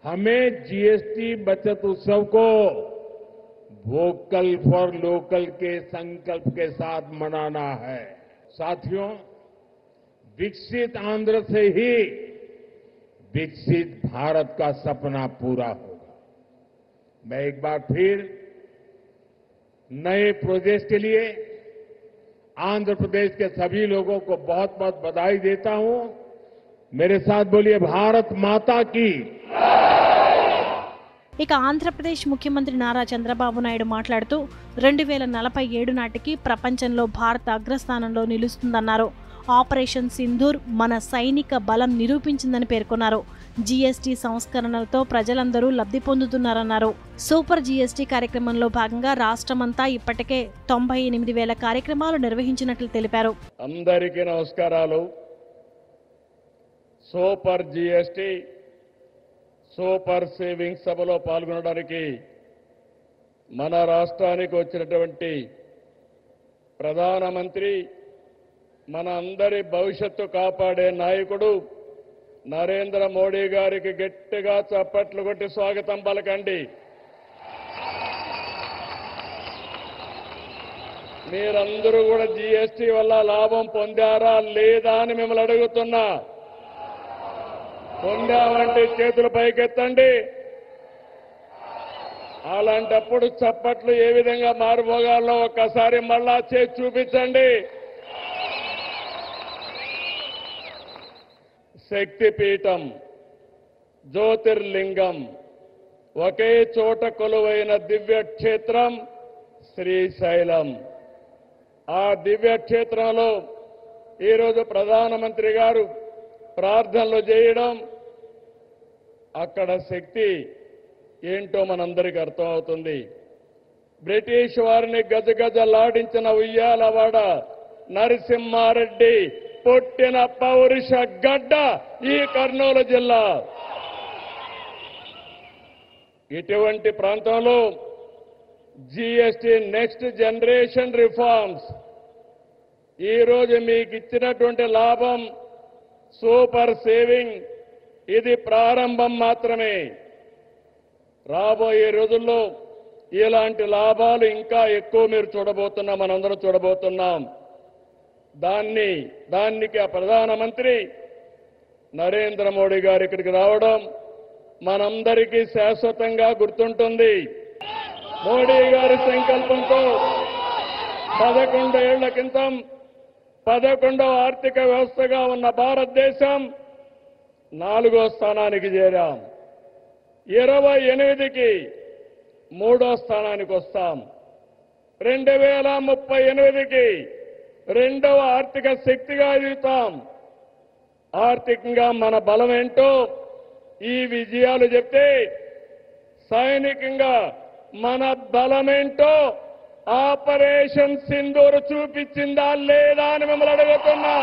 हमें जीएसटी बचत उत्सव को वोकल फॉर लोकल के संकल्प के साथ मनाना है। साथियों, विकसित आंध्र से ही विकसित भारत का सपना पूरा होगा। मैं एक बार फिर नए प्रोजेक्ट के लिए आंध्र प्रदेश के सभी लोगों को बहुत बहुत बधाई देता हूं। मेरे साथ बोलिए, भारत माता की। ఇక ఆంధ్రప్రదేశ్ ముఖ్యమంత్రి నారా చంద్రబాబు నాయుడు మాట్లాడుతూ 2047 నాటికి ప్రపంచంలో భారత్ అగ్రస్థానంలో నిలుస్తుందన్నారు. ఆపరేషన్ సింధూర్ మన సైనిక బలం నిరూపించిందని పేర్కొన్నారు. జీఎస్టీ సంస్కరణలతో ప్రజలందరూ లబ్ధి పొందుతున్నారన్నారు. సూపర్ జీఎస్టీ కార్యక్రమంలో భాగంగా రాష్ట్రమంతా ఇప్పటికే 98,000 కార్యక్రమాలు నిర్వహించినట్లు తెలిపారు. అందరికీ నమస్కారాలు. సూపర్ జీఎస్టీ సూపర్ సేవింగ్ సభలో పాల్గొనడానికి మన రాష్ట్రానికి వచ్చినటువంటి ప్రధానమంత్రి, మన అందరి భవిష్యత్తు కాపాడే నాయకుడు నరేంద్ర మోడీ గారికి గట్టిగా చప్పట్లు కొట్టి స్వాగతం పలకండి. మీరందరూ కూడా జీఎస్టీ వల్ల లాభం పొందారా లేదా అని మిమ్మల్ని అడుగుతున్నా. పొందామంటే చేతులు పైకెత్తండి. అలాంటప్పుడు చప్పట్లు ఏ విధంగా మారుమోగాలో ఒక్కసారి మళ్ళా చేసి చూపించండి. శక్తిపీఠం, జ్యోతిర్లింగం, ఒకే చోట కొలువైన దివ్య క్షేత్రం శ్రీశైలం. ఆ దివ్య క్షేత్రంలో ఈరోజు ప్రధానమంత్రి గారు ప్రార్థనలు చేయడం, అక్కడ శక్తి ఏంటో మనందరికీ అర్థమవుతుంది. బ్రిటిష్ వారిని గజగజలాడించిన ఉయ్యాలవాడ నరసింహారెడ్డి పుట్టిన పౌరుష గడ్డ ఈ కర్నూలు జిల్లా. ఇటువంటి ప్రాంతంలో జీఎస్టీ నెక్స్ట్ జనరేషన్ రిఫార్మ్స్ ఈరోజు మీకు ఇచ్చినటువంటి లాభం సూపర్ సేవింగ్, ఇది ప్రారంభం మాత్రమే. రాబోయే రోజుల్లో ఇలాంటి లాభాలు ఇంకా ఎక్కువ మీరు చూడబోతున్నాం, మనందరం చూడబోతున్నాం. దానికి ఆ ప్రధానమంత్రి నరేంద్ర మోడీ గారు ఇక్కడికి రావడం మనందరికీ శాశ్వతంగా గుర్తుంటుంది. మోడీ గారి సంకల్పంతో 11 ఏళ్ల క్రితం 11వ ఆర్థిక వ్యవస్థగా ఉన్న భారతదేశం 4వ స్థానానికి చేరాం. 28కి 3వ స్థానానికి వస్తాం. 2038కి 2వ ఆర్థిక శక్తిగా ఎదుగుతాం. ఆర్థికంగా మన బలం ఏంటో ఈ విజయాలు చెప్తే, సైనికంగా మన బలమేంటో ఆపరేషన్ సింధూర్ చూపించిందా లేదా అని మిమ్మల్ని అడుగుతున్నా.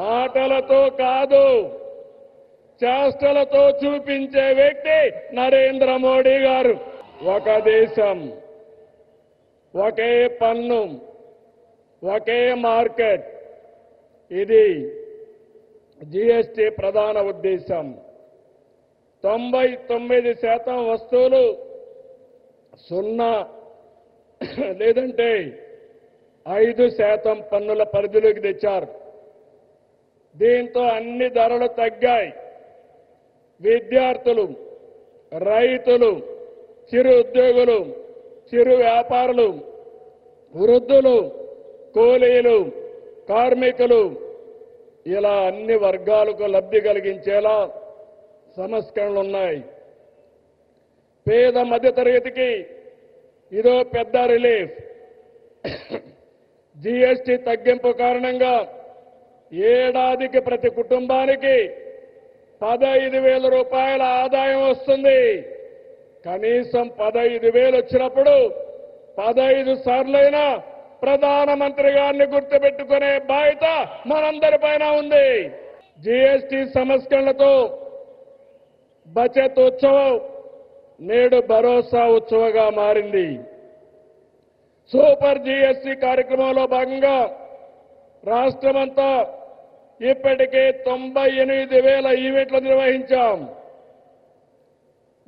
మాటలతో కాదు, చేష్టలతో చూపించే వ్యక్తి నరేంద్ర మోడీ గారు. ఒక దేశం, ఒకే పన్ను, ఒకే మార్కెట్, ఇది జీఎస్టీ ప్రధాన ఉద్దేశం. 99% వస్తువులు 0 లేదంటే 5% పన్నుల పరిధిలోకి తెచ్చారు. దీంతో అన్ని ధరలు తగ్గాయి. విద్యార్థులు, రైతులు, చిరు ఉద్యోగులు, చిరు వ్యాపారులు, వృద్ధులు, కూలీలు, కార్మికులు, ఇలా అన్ని వర్గాలకు లబ్ధి కలిగించేలా సంస్కరణలు ఉన్నాయి. పేద మధ్యతరగతికి ఇదో పెద్ద రిలీఫ్. జీఎస్టీ తగ్గింపు కారణంగా ఏడాదికి ప్రతి కుటుంబానికి 15,000 రూపాయల ఆదాయం వస్తుంది. కనీసం 15,000 వచ్చినప్పుడు 15 సార్లైనా ప్రధానమంత్రి గారిని గుర్తుపెట్టుకునే బాధ్యత మనందరిపైన ఉంది. జీఎస్టీ సంస్కరణలతో బచత్ ఉత్సవం నేడు భరోసా ఉత్సవంగా మారింది. సూపర్ జీఎస్టీ కార్యక్రమంలో భాగంగా రాష్ట్రమంతా ఇప్పటికే 98,000 ఈవెంట్లు నిర్వహించాం.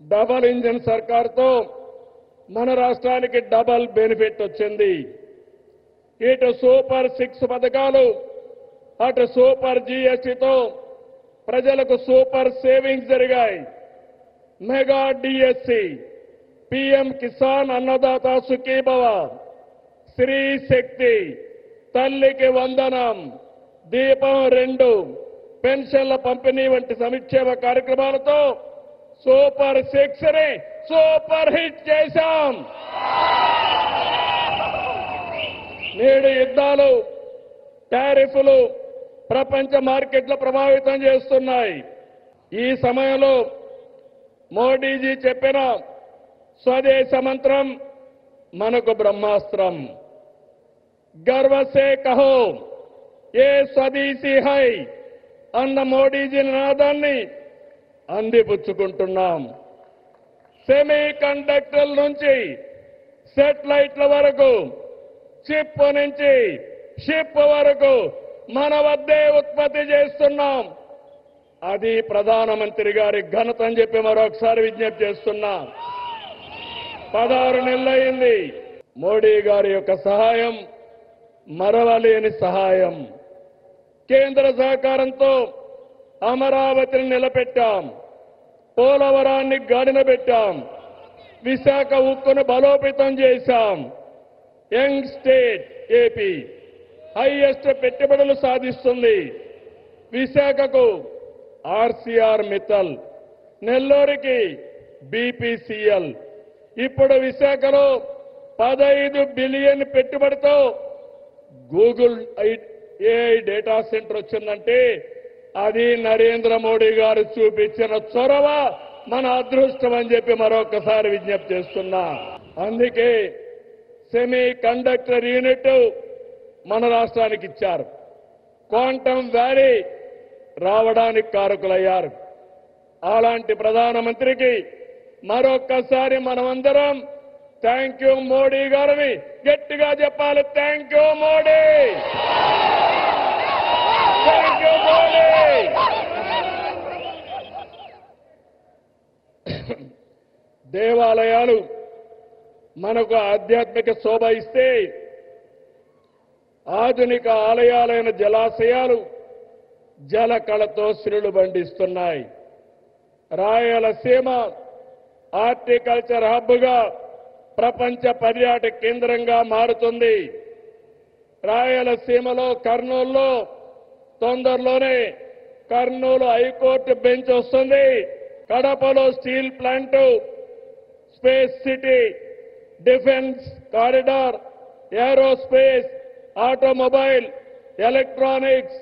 డబల్ ఇంజిన్ సర్కార్తో మన రాష్ట్రానికి డబల్ బెనిఫిట్ వచ్చింది. ఇటు సూపర్ 6 పథకాలు, అటు సూపర్ జీఎస్టీతో ప్రజలకు సూపర్ సేవింగ్స్ జరిగాయి. Mega DSC, PM Kisan Annadata Sukhibhava, స్త్రీ శక్తి, తల్లికి వందనం, దీపం 2, పెన్షన్ల పంపిణీ వంటి సంక్షేమ కార్యక్రమాలతో సూపర్ 6 ని సూపర్ హిట్ చేశాం. నేడు యుద్ధాలు, టారిఫ్లు ప్రపంచ మార్కెట్లు ప్రభావితం చేస్తున్నాయి. ఈ సమయంలో మోడీజీ చెప్పిన స్వదేశ మంత్రం మనకు బ్రహ్మాస్త్రం. గర్వ సే కహో ఏ స్వదేశీ హై అన్న మోడీజీ నినాదాన్ని అందిపుచ్చుకుంటున్నాం. సెమీ కండక్టర్ల నుంచి సెటిలైట్ల వరకు, చిప్ నుంచి షిప్ వరకు మన వద్దే ఉత్పత్తి చేస్తున్నాం. అది ప్రధానమంత్రి గారి ఘనత అని చెప్పి మరొకసారి విజ్ఞప్తి చేస్తున్నా. 16 నెలలైంది. మోడీ గారి యొక్క సహాయం మరవలేని సహాయం. కేంద్ర సహకారంతో అమరావతిని నిలబెట్టాం, పోలవరాన్ని గాడిన పెట్టాం, విశాఖ ఉక్కును బలోపేతం చేశాం. యంగ్ స్టేట్ ఏపీ హైయెస్ట్ పెట్టుబడులు సాధిస్తుంది. విశాఖకు ఆర్సీఆర్ మిత్తల్, నెల్లూరుకి బీపీసీఎల్. ఇప్పుడు విశాఖలో 15 బిలియన్ పెట్టుబడితో గూగుల్ ఏఐ డేటా సెంటర్ వచ్చిందంటే అది నరేంద్ర మోడీ గారు చూపించిన చొరవ, మన అదృష్టం అని చెప్పి మరొకసారి విజ్ఞప్తి చేస్తున్నా. అందుకే సెమీ కండక్టర్ యూనిట్ మన రాష్ట్రానికి ఇచ్చారు. క్వాంటమ్ వ్యాలీ రావడానికి కారకులయ్యారు. అలాంటి ప్రధానమంత్రికి మరొక్కసారి మనమందరం థ్యాంక్ యూ మోడీ గారిని గట్టిగా చెప్పాలి. Thank you Modi, thank you Modi. దేవాలయాలు మనకు ఆధ్యాత్మిక శోభ ఇస్తే, ఆధునిక ఆలయాలైన జలాశయాలు జల కళతో శ్రీలు బండిస్తున్నాయి. రాయలసీమ హార్టికల్చర్ హబ్గా ప్రపంచ పర్యాటక కేంద్రంగా మారుతుంది. రాయలసీమలో కర్నూలులో తొందరలోనే కర్నూలు హైకోర్టు బెంచ్ వస్తుంది. కడపలో steel plant, space city, defence corridor, aerospace, automobile, electronics.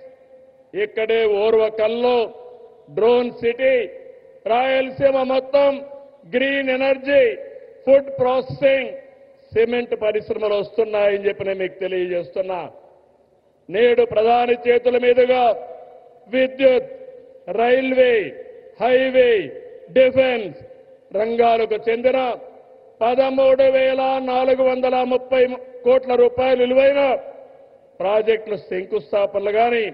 ఇక్కడే ఓర్వకల్లో డ్రోన్ సిటీ. రాయలసీమ మొత్తం green energy, food processing, cement పరిశ్రమలు వస్తున్నాయని చెప్పి నేను మీకు తెలియజేస్తున్నా. నేడు ప్రధాని చేతుల మీదుగా విద్యుత్, రైల్వే, హైవే, డిఫెన్స్ రంగాలకు చెందిన 13,430 కోట్ల రూపాయలు విలువైన ప్రాజెక్టులు శంకుస్థాపనలు కానీ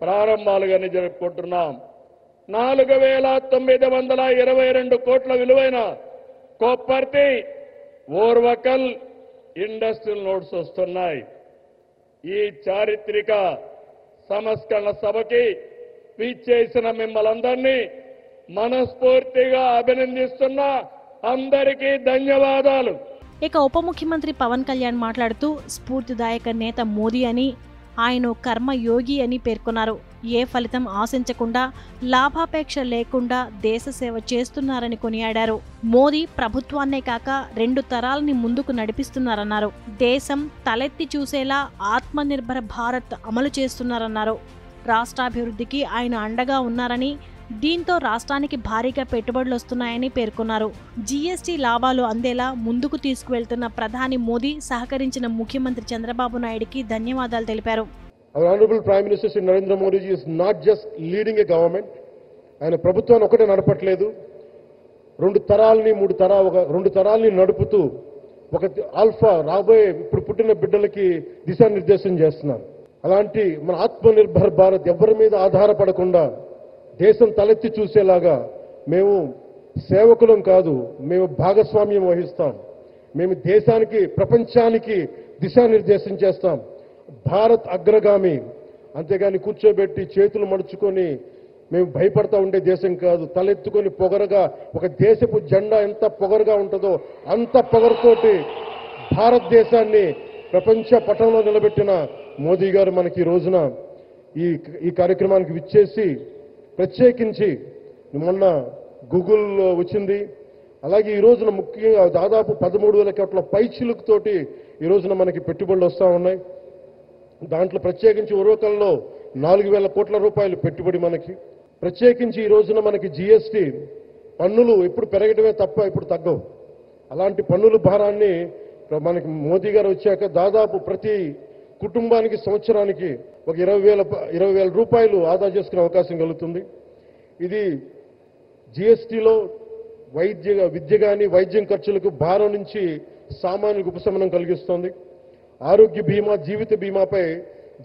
ప్రారంభాలు కానీ జరుపుకుంటున్నాం. 4,922 కోట్ల విలువైన కొప్పర్తి, ఓర్వకల్ ఇండస్ట్రియల్ నోడ్స్ వస్తున్నాయి. ఈ చారిత్రక సంస్కరణ సభకి విచ్చేసిన మిమ్మల్ందరినీ మనస్ఫూర్తిగా అభినందిస్తున్నా. అందరికీ ధన్యవాదాలు. ఇక ఉప ముఖ్యమంత్రి పవన్ కళ్యాణ్ మాట్లాడుతూ స్ఫూర్తిదాయక నేత మోదీ అని, ఆయన కర్మయోగి అని పేర్కొన్నారు. ఏ ఫలితం ఆశించకుండా, లాభాపేక్ష లేకుండా దేశ సేవ చేస్తున్నారని కొనియాడారు. మోదీ ప్రభుత్వాన్నే కాక 2 తరాలని ముందుకు నడిపిస్తున్నారన్నారు. దేశం తలెత్తి చూసేలా ఆత్మనిర్భర భారత్ అమలు చేస్తున్నారన్నారు. రాష్ట్రాభివృద్ధికి ఆయన అండగా ఉన్నారని, దీంతో రాష్ట్రానికి భారీగా పెట్టుబడులు వస్తున్నాయని పేర్కొన్నారు. జీఎస్టీ లాభాలు అందేలా ముందుకు తీసుకువెళ్తున్న ప్రధాని మోదీ సహకరించిన ముఖ్యమంత్రి చంద్రబాబు నాయుడుకి ధన్యవాదాలు తెలిపారు. Our Honorable Prime Minister Sri Narendra Modi ji is not just leading a government. ఆయన ప్రభుత్వాన్ని ఒకటే నడపట్లేదు, 2 తరాలని 2 తరాలని నడుపుతూ ఒక ఆల్ఫా రాబోయే ఇప్పుడు పుట్టిన బిడ్డలకి దిశానిర్దేశం చేస్తున్నారు. అలాంటి మన ఆత్మనిర్భర్ భారత్ ఎవరి మీద ఆధారపడకుండా దేశం తలెత్తి చూసేలాగా మేము సేవకులం కాదు, మేము భాగస్వామ్యం వహిస్తాం. మేము దేశానికి ప్రపంచానికి దిశానిర్దేశం చేస్తాం. భారత్ అగ్రగామి, అంతేగాని కూర్చోబెట్టి చేతులు మడుచుకొని మేము భయపడతా ఉండే దేశం కాదు. తలెత్తుకొని పొగరగా ఒక దేశపు జెండా ఎంత పొగరుగా ఉంటుందో అంత పొగరుతోటి భారతదేశాన్ని ప్రపంచ పటంలో నిలబెట్టిన మోదీ గారు మనకి ఈ రోజున ఈ కార్యక్రమానికి విచ్చేసి, ప్రత్యేకించి మొన్న గూగుల్ వచ్చింది, అలాగే ఈ రోజున ముఖ్యంగా దాదాపు 13,000 కోట్ల పైచిలుకుతోటి ఈ రోజున మనకి పెట్టుబడులు వస్తూ ఉన్నాయి. దాంట్లో ప్రత్యేకించి ఉరవకల్లో 4,000 కోట్ల రూపాయలు పెట్టుబడి మనకి. ప్రత్యేకించి ఈ రోజున మనకి జీఎస్టీ పన్నులు ఎప్పుడు పెరగడమే తప్ప ఇప్పుడు తగ్గవు. అలాంటి పన్నుల భారాన్ని మనకి మోదీ గారు వచ్చాక దాదాపు ప్రతి కుటుంబానికి సంవత్సరానికి ఒక 20,000 రూపాయలు ఆదా చేసుకునే అవకాశం కలుగుతుంది. ఇది జీఎస్టీలో విద్య కానీ వైద్యం ఖర్చులకు భారం నుంచి సామాన్యులకు ఉపశమనం కలిగిస్తోంది. ఆరోగ్య బీమా, జీవిత బీమాపై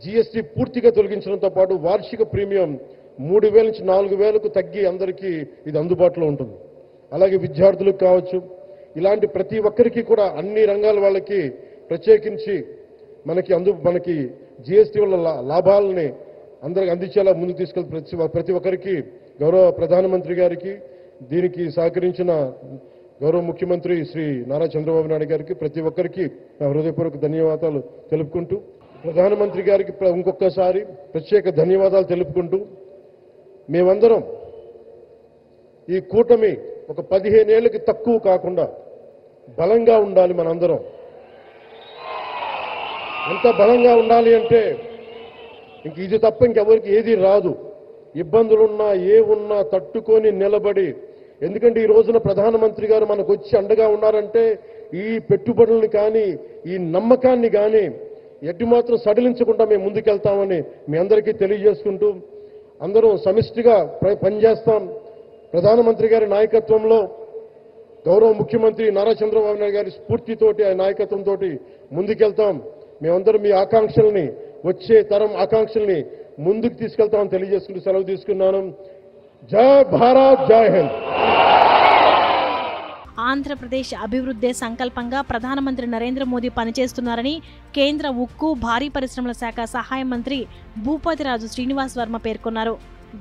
జీఎస్టీ పూర్తిగా తొలగించడంతో పాటు వార్షిక ప్రీమియం 3,000 నుంచి 4,000కు తగ్గి అందరికీ ఇది అందుబాటులో ఉంటుంది. అలాగే విద్యార్థులకు కావచ్చు, ఇలాంటి ప్రతి ఒక్కరికి కూడా అన్ని రంగాల వాళ్ళకి ప్రత్యేకించి మనకి జీఎస్టీ వల్ల లాభాలని అందరికి అందించేలా ముందుకు తీసుకెళ్తే ప్రతి ఒక్కరికి గౌరవ ప్రధానమంత్రి గారికి, దీనికి సహకరించిన గౌరవ ముఖ్యమంత్రి శ్రీ నారా చంద్రబాబు నాయుడు గారికి ప్రతి ఒక్కరికి నా హృదయపూర్వక ధన్యవాదాలు తెలుపుకుంటూ, ప్రధానమంత్రి గారికి ఇంకొకసారి ప్రత్యేక ధన్యవాదాలు తెలుపుకుంటూ, మేమందరం ఈ కూటమి ఒక 15 ఏళ్ళకి తక్కువ కాకుండా బలంగా ఉండాలి. మనందరం ఎంత బలంగా ఉండాలి అంటే ఇంక ఇది తప్ప ఇంకెవరికి ఏది రాదు. ఇబ్బందులున్నా ఏమున్నా తట్టుకొని నిలబడి, ఎందుకంటే ఈ రోజున ప్రధానమంత్రి గారు మనకు వచ్చి అండగా ఉన్నారంటే ఈ పెట్టుబడుల్ని కానీ ఈ నమ్మకాన్ని కానీ ఎట్టి మాత్రం సడలించకుండా మేము ముందుకెళ్తామని మీ అందరికీ తెలియజేసుకుంటూ, అందరం సమిష్టిగా పనిచేస్తాం. ప్రధానమంత్రి గారి నాయకత్వంలో గౌరవ ముఖ్యమంత్రి నారా చంద్రబాబు నాయుడు గారి స్ఫూర్తితోటి, ఆ నాయకత్వంతో ముందుకెళ్తాం. మేమందరం మీ ఆకాంక్షల్ని, వచ్చే తరం ఆకాంక్షల్ని ముందుకు తీసుకెళ్తామని తెలియజేసుకుంటూ సెలవు తీసుకున్నాను. జై భారత్, జై హింద్. ఆంధ్రప్రదేశ్ అభివృద్ధి సంకల్పంగా ప్రధానమంత్రి నరేంద్ర మోదీ పనిచేస్తున్నారని కేంద్ర ఉక్కు, భారీ పరిశ్రమల శాఖ సహాయ మంత్రి భూపతిరాజు శ్రీనివాస్ వర్మ పేర్కొన్నారు.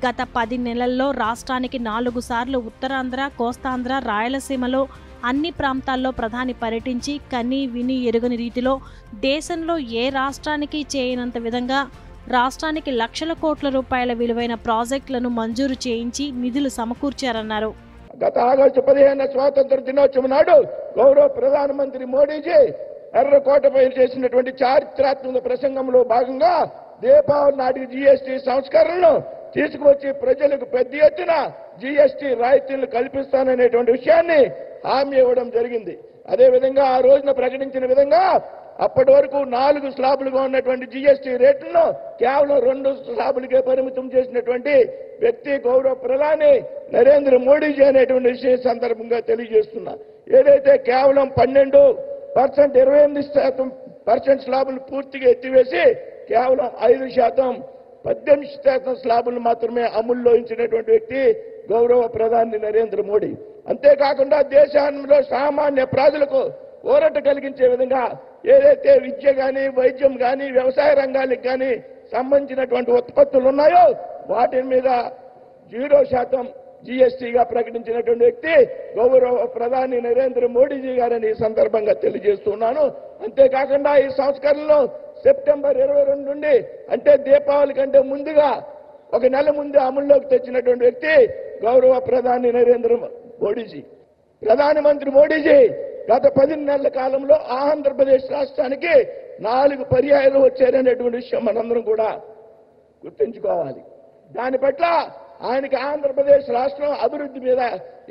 గత 10 నెలల్లో రాష్ట్రానికి 4 సార్లు ఉత్తరాంధ్ర, కోస్తాంధ్ర, రాయలసీమలో అన్ని ప్రాంతాల్లో ప్రధాని పర్యటించి కని విని ఎరుగని రీతిలో దేశంలో ఏ రాష్ట్రానికి చేయనంత విధంగా రాష్ట్రానికి లక్షల కోట్ల రూపాయల విలువైన ప్రాజెక్టులను మంజూరు చేయించి నిధులు సమకూర్చారన్నారు. గత ఆగస్టు 15 స్వాతంత్ర దినోత్సవం నాడు గౌరవ ప్రధానమంత్రి మోడీజీ ఎర్రకోటపై చేసినటువంటి చారిత్రాత్మక ప్రసంగంలో భాగంగా దీపావళి నాటికి జీఎస్టీ సంస్కరణను తీసుకువచ్చి ప్రజలకు పెద్ద ఎత్తున జీఎస్టీ రాయితీలు కల్పిస్తాననేటువంటి విషయాన్ని హామీ ఇవ్వడం జరిగింది. అదేవిధంగా ఆ రోజున ప్రకటించిన విధంగా అప్పటి వరకు 4 స్లాబులుగా ఉన్నటువంటి జీఎస్టీ రేట్లను కేవలం 2 స్లాబులకే పరిమితం చేసినటువంటి వ్యక్తి గౌరవ ప్రధాని నరేంద్ర మోడీజీ అనేటువంటి విషయ సందర్భంగా తెలియజేస్తున్నా. ఏదైతే కేవలం 12%, 28% స్లాబులు పూర్తిగా ఎత్తివేసి కేవలం 5%, 18% స్లాబులు మాత్రమే అమల్లో ఉంచినటువంటి వ్యక్తి గౌరవ ప్రధాని నరేంద్ర మోడీ. అంతేకాకుండా దేశంలో సామాన్య ప్రజలకు ఊరట కలిగించే విధంగా ఏదైతే విద్య కానీ, వైద్యం కానీ, వ్యవసాయ రంగాలకు కానీ సంబంధించినటువంటి ఉత్పత్తులు ఉన్నాయో వాటి మీద 0% జీఎస్టీగా ప్రకటించినటువంటి వ్యక్తి గౌరవ ప్రధాని నరేంద్ర మోడీజీ గారని ఈ సందర్భంగా తెలియజేస్తున్నాను. అంతేకాకుండా ఈ సంస్కరణలో సెప్టెంబర్ 22 నుండి అంటే దీపావళి కంటే ముందుగా ఒక నెల ముందే అమల్లోకి తెచ్చినటువంటి వ్యక్తి గౌరవ ప్రధాని నరేంద్ర మోడీజీ. ప్రధానమంత్రి మోడీజీ గత 10 నెలల కాలంలో ఆంధ్రప్రదేశ్ రాష్ట్రానికి 4 పర్యాయాలు వచ్చారనేటువంటి విషయం మనందరం కూడా గుర్తుంచుకోవాలి. దాని పట్ల ఆయనకి ఆంధ్రప్రదేశ్ రాష్ట్రం అభివృద్ధి మీద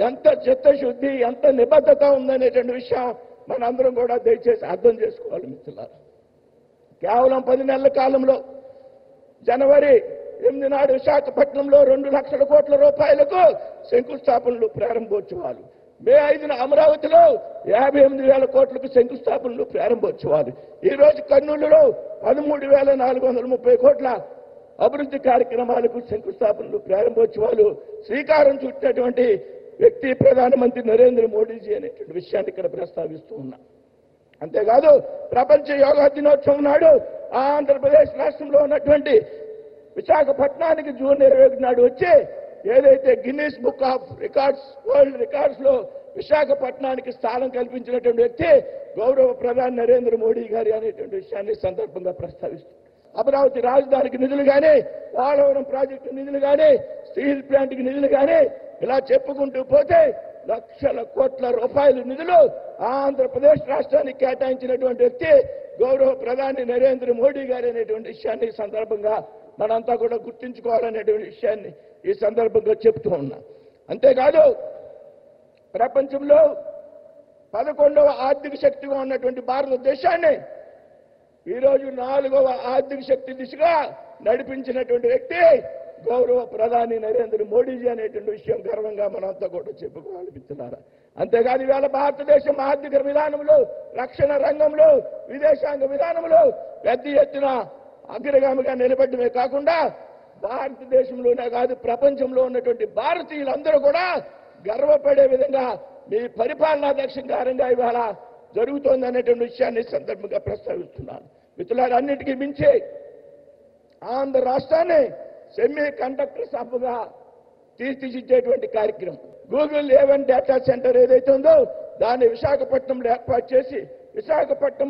ఎంత చిత్తశుద్ధి, ఎంత నిబద్ధత ఉందనేటువంటి విషయం మనందరం కూడా దయచేసి అర్థం చేసుకోవాలి మిత్రులారా. కేవలం 10 నెలల కాలంలో జనవరి 8 నాడు విశాఖపట్నంలో 2 లక్షల కోట్ల రూపాయలకు శంకుస్థాపనలు ప్రారంభోత్సవాలు, మే 5న అమరావతిలో 58,000 కోట్లకు శంకుస్థాపనలు ప్రారంభోత్సవాలు, ఈ రోజు కర్నూలులో 13,430 కోట్ల అభివృద్ధి కార్యక్రమాలకు శంకుస్థాపనలు ప్రారంభోత్సవాలు శ్రీకారం చుట్టినటువంటి వ్యక్తి ప్రధానమంత్రి నరేంద్ర మోడీజీ అనేటువంటి విషయాన్ని ఇక్కడ ప్రస్తావిస్తూ ఉన్నా. అంతేకాదు ప్రపంచ యోగా దినోత్సవం నాడు ఆంధ్రప్రదేశ్ రాష్ట్రంలో ఉన్నటువంటి విశాఖపట్నానికి జూన్ 21 నాడు వచ్చి ఏదైతే Guinness book of records world records లో విశాఖపట్నానికి స్థానం కల్పించినటువంటి వ్యక్తి గౌరవ ప్రధాని నరేంద్ర మోడీ గారి అనేటువంటి విషయాన్ని సందర్భంగా ప్రస్తావిస్తుంది. అమరావతి రాజధానికి నిధులు కానీ, పోలవరం ప్రాజెక్టు నిధులు కానీ, స్టీల్ ప్లాంట్కి నిధులు కానీ ఇలా చెప్పుకుంటూ పోతే లక్షల కోట్ల రూపాయల నిధులు ఆంధ్రప్రదేశ్ రాష్ట్రానికి కేటాయించినటువంటి వ్యక్తి గౌరవ ప్రధాని నరేంద్ర మోడీ గారు అనేటువంటి విషయాన్ని ఈ సందర్భంగా మనంతా కూడా గుర్తించుకోవాలనేటువంటి విషయాన్ని ఈ సందర్భంగా చెప్తూ ఉన్నా. అంతేకాదు ప్రపంచంలో 11వ ఆర్థిక శక్తిగా ఉన్నటువంటి భారతదేశాన్ని ఈరోజు 4వ ఆర్థిక శక్తి దిశగా నడిపించినటువంటి వ్యక్తి గౌరవ ప్రధాని నరేంద్ర మోడీజీ అనేటువంటి విషయం గర్వంగా మనంతా కూడా చెప్పుకోవాలి మిత్రులారా. అంతేకాదు ఇవాళ భారతదేశం ఆర్థిక విధానంలో, రక్షణ రంగంలో, విదేశాంగ విధానంలో పెద్ద ఎత్తున అగ్రగామిగా నిలబడమే కాకుండా భారతదేశంలోనే కాదు ప్రపంచంలో ఉన్నటువంటి భారతీయులందరూ కూడా గర్వపడే విధంగా మీ పరిపాలనా దక్షిణకారంగా ఇవాళ జరుగుతోంది అనేటువంటి విషయాన్ని సందర్భంగా ప్రస్తావిస్తున్నాను. మిత్రులారా, అన్నిటికీ మించి ఆంధ్ర రాష్ట్రాన్ని సెమీ కండక్టర్ హబ్గా తీర్చిదిద్దేటువంటి కార్యక్రమం గూగుల్ A1 డేటా సెంటర్ ఏదైతే ఉందో దాన్ని విశాఖపట్నంలో ఏర్పాటు చేసి విశాఖపట్నం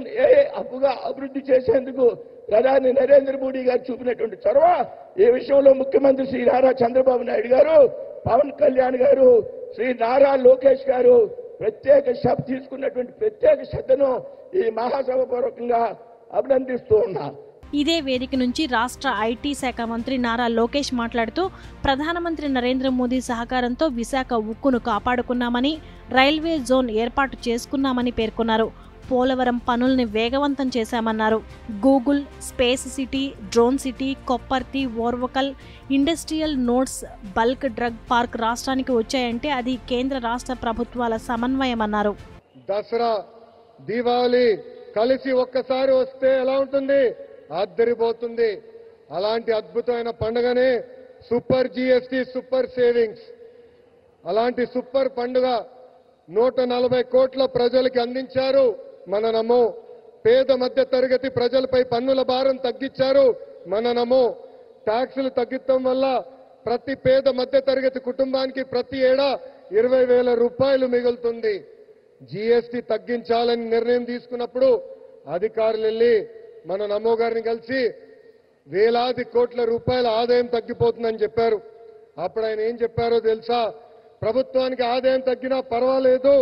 హబ్గా అభివృద్ధి చేసేందుకు ప్రధాని నరేంద్ర మోడీ గారు చూపినటువంటి చొరవ, ఈ విషయంలో ముఖ్యమంత్రి శ్రీ నారా చంద్రబాబు నాయుడు గారు, పవన్ కళ్యాణ్ గారు, శ్రీ నారా లోకేష్ గారు తీసుకున్నటువంటి ప్రత్యేక శ్రద్ధను ఈ మహాసభ పూర్వకంగా అభినందిస్తూ ఉన్నా. ఇదే వేదిక నుంచి రాష్ట్ర ఐటీ శాఖ మంత్రి నారా లోకేష్ మాట్లాడుతూ ప్రధానమంత్రి నరేంద్ర మోదీ సహకారంతో విశాఖ ఉక్కును కాపాడుకున్నామని, రైల్వే జోన్ ఏర్పాటు చేసుకున్నామని పేర్కొన్నారు. పోలవరం పనుల్ని వేగవంతం చేశామన్నారు. Google, space city, drone city, Kopparthi, Orvakal industrial nodes, bulk drug park రాష్ట్రానికి వచ్చాయంటే అది కేంద్ర రాష్ట్ర ప్రభుత్వాల సమన్వయమన్నారు. దసరా, దీపావళి కలిసి ఒక్కసారి వస్తే ఎలా ఉంటుంది? అద్దరిపోతుంది. అలాంటి అద్భుతమైన పండుగనే సూపర్ జీఎస్టీ, సూపర్ సేవింగ్స్. అలాంటి సూపర్ పండుగ 140 కోట్ల ప్రజలకి అందించారు. మన నమో పేద మధ్య తరగతి ప్రజలపై పన్నుల భారం తగ్గించారు. మన నమో ట్యాక్సులు తగ్గించడం వల్ల ప్రతి పేద మధ్య తరగతి కుటుంబానికి ప్రతి ఏడా 20,000 రూపాయలు మిగులుతుంది. జీఎస్టీ తగ్గించాలని నిర్ణయం తీసుకున్నప్పుడు అధికారులు వెళ్ళి మన నమో గారిని కలిసి వేలాది కోట్ల రూపాయల ఆదాయం తగ్గిపోతుందని చెప్పారు. అప్పుడు ఆయన ఏం చెప్పారో తెలుసా? ప్రభుత్వానికి ఆదాయం తగ్గినా పర్వాలేదు,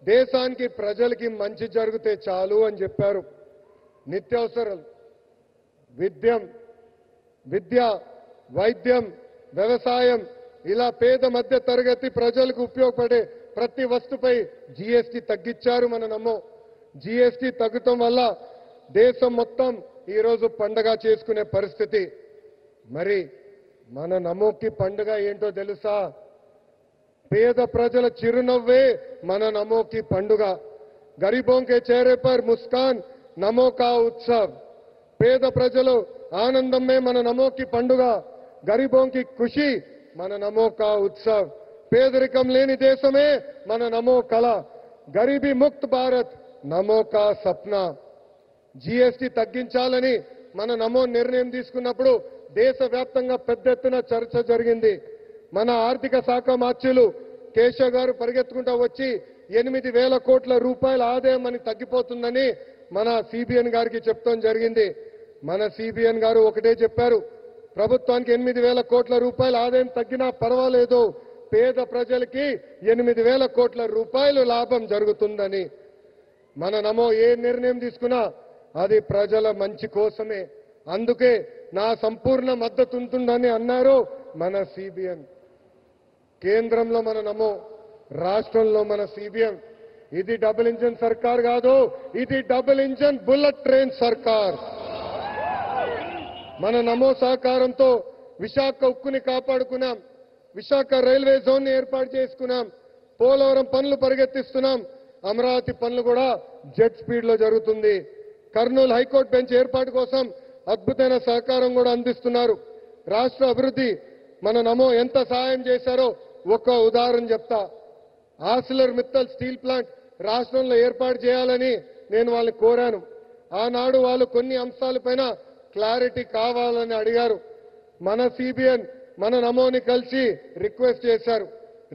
దేశానికి ప్రజలకి మంచి జరిగితే చాలు అని చెప్పారు. నిత్యావసరాలు, విద్య, వైద్యం, వ్యవసాయం ఇలా పేద మధ్య తరగతి ప్రజలకు ఉపయోగపడే ప్రతి వస్తుపై జీఎస్టీ తగ్గించారు మన నమో. జీఎస్టీ తగ్గటం వల్ల దేశం మొత్తం ఈరోజు పండగ చేసుకునే పరిస్థితి. మరి మన నమోకి పండుగ ఏంటో తెలుసా? పేద ప్రజల చిరునవ్వే మన नमो की పండుగ. गरीबों के चेहरे पर मुस्कान नमो का उत्सव. పేద ప్రజలు ఆనందమే మన నమో की పండుగ. गरीबों की खुशी మన నమో का उत्सव. పేదరికం లేని దేశమే మన నమో కళ. గరీబీ ముక్త భారత్ నమో का సప్నా. జీఎస్టీ తగ్గించాలని మన నమో నిర్ణయం తీసుకున్నప్పుడు దేశవ్యాప్తంగా పెద్ద ఎత్తున చర్చ జరిగింది. మన ఆర్థిక శాఖ మార్చులు కేశవ్ గారు పరిగెత్తుకుంటూ వచ్చి 8,000 కోట్ల రూపాయల ఆదాయం అని తగ్గిపోతుందని మన సిబిఎన్ గారికి చెప్తాం జరిగింది. మన సిబిఎన్ గారు ఒకటే చెప్పారు, ప్రభుత్వానికి 8,000 కోట్ల రూపాయల ఆదాయం తగ్గినా పర్వాలేదు, పేద ప్రజలకి 8,000 కోట్ల రూపాయలు లాభం జరుగుతుందని. మన నమో ఏ నిర్ణయం తీసుకున్నా అది ప్రజల మంచి కోసమే. అందుకే నా సంపూర్ణ మద్దతు ఉంటుందని అన్నారు మన సిబిఎన్. కేంద్రంలో మన నమో, రాష్ట్రంలో మన సిబిఎం. ఇది డబుల్ ఇంజన్ సర్కార్ కాదు, ఇది డబుల్ ఇంజన్ బుల్లెట్ ట్రైన్ సర్కార్. మన నమో సహకారంతో విశాఖ ఉక్కుని కాపాడుకున్నాం, విశాఖ రైల్వే జోన్ ని ఏర్పాటు చేసుకున్నాం, పోలవరం పనులు పరిగెత్తిస్తున్నాం, అమరావతి పనులు కూడా జెట్ స్పీడ్ లో జరుగుతుంది. కర్నూలు హైకోర్టు బెంచ్ ఏర్పాటు కోసం అద్భుతమైన సహకారం కూడా అందిస్తున్నారు. రాష్ట్ర అభివృద్ధి మన నమో ఎంత సహాయం చేశారో ఒక ఉదాహరణ చెప్తా. ఆర్సిలర్ మిత్తల్ స్టీల్ ప్లాంట్ రాష్ట్రంలో ఏర్పాటు చేయాలని నేను వాళ్ళని కోరాను. ఆనాడు వాళ్ళు కొన్ని అంశాలపైన క్లారిటీ కావాలని అడిగారు. మన సిబిఎన్ మన నమోని కలిసి రిక్వెస్ట్ చేశారు.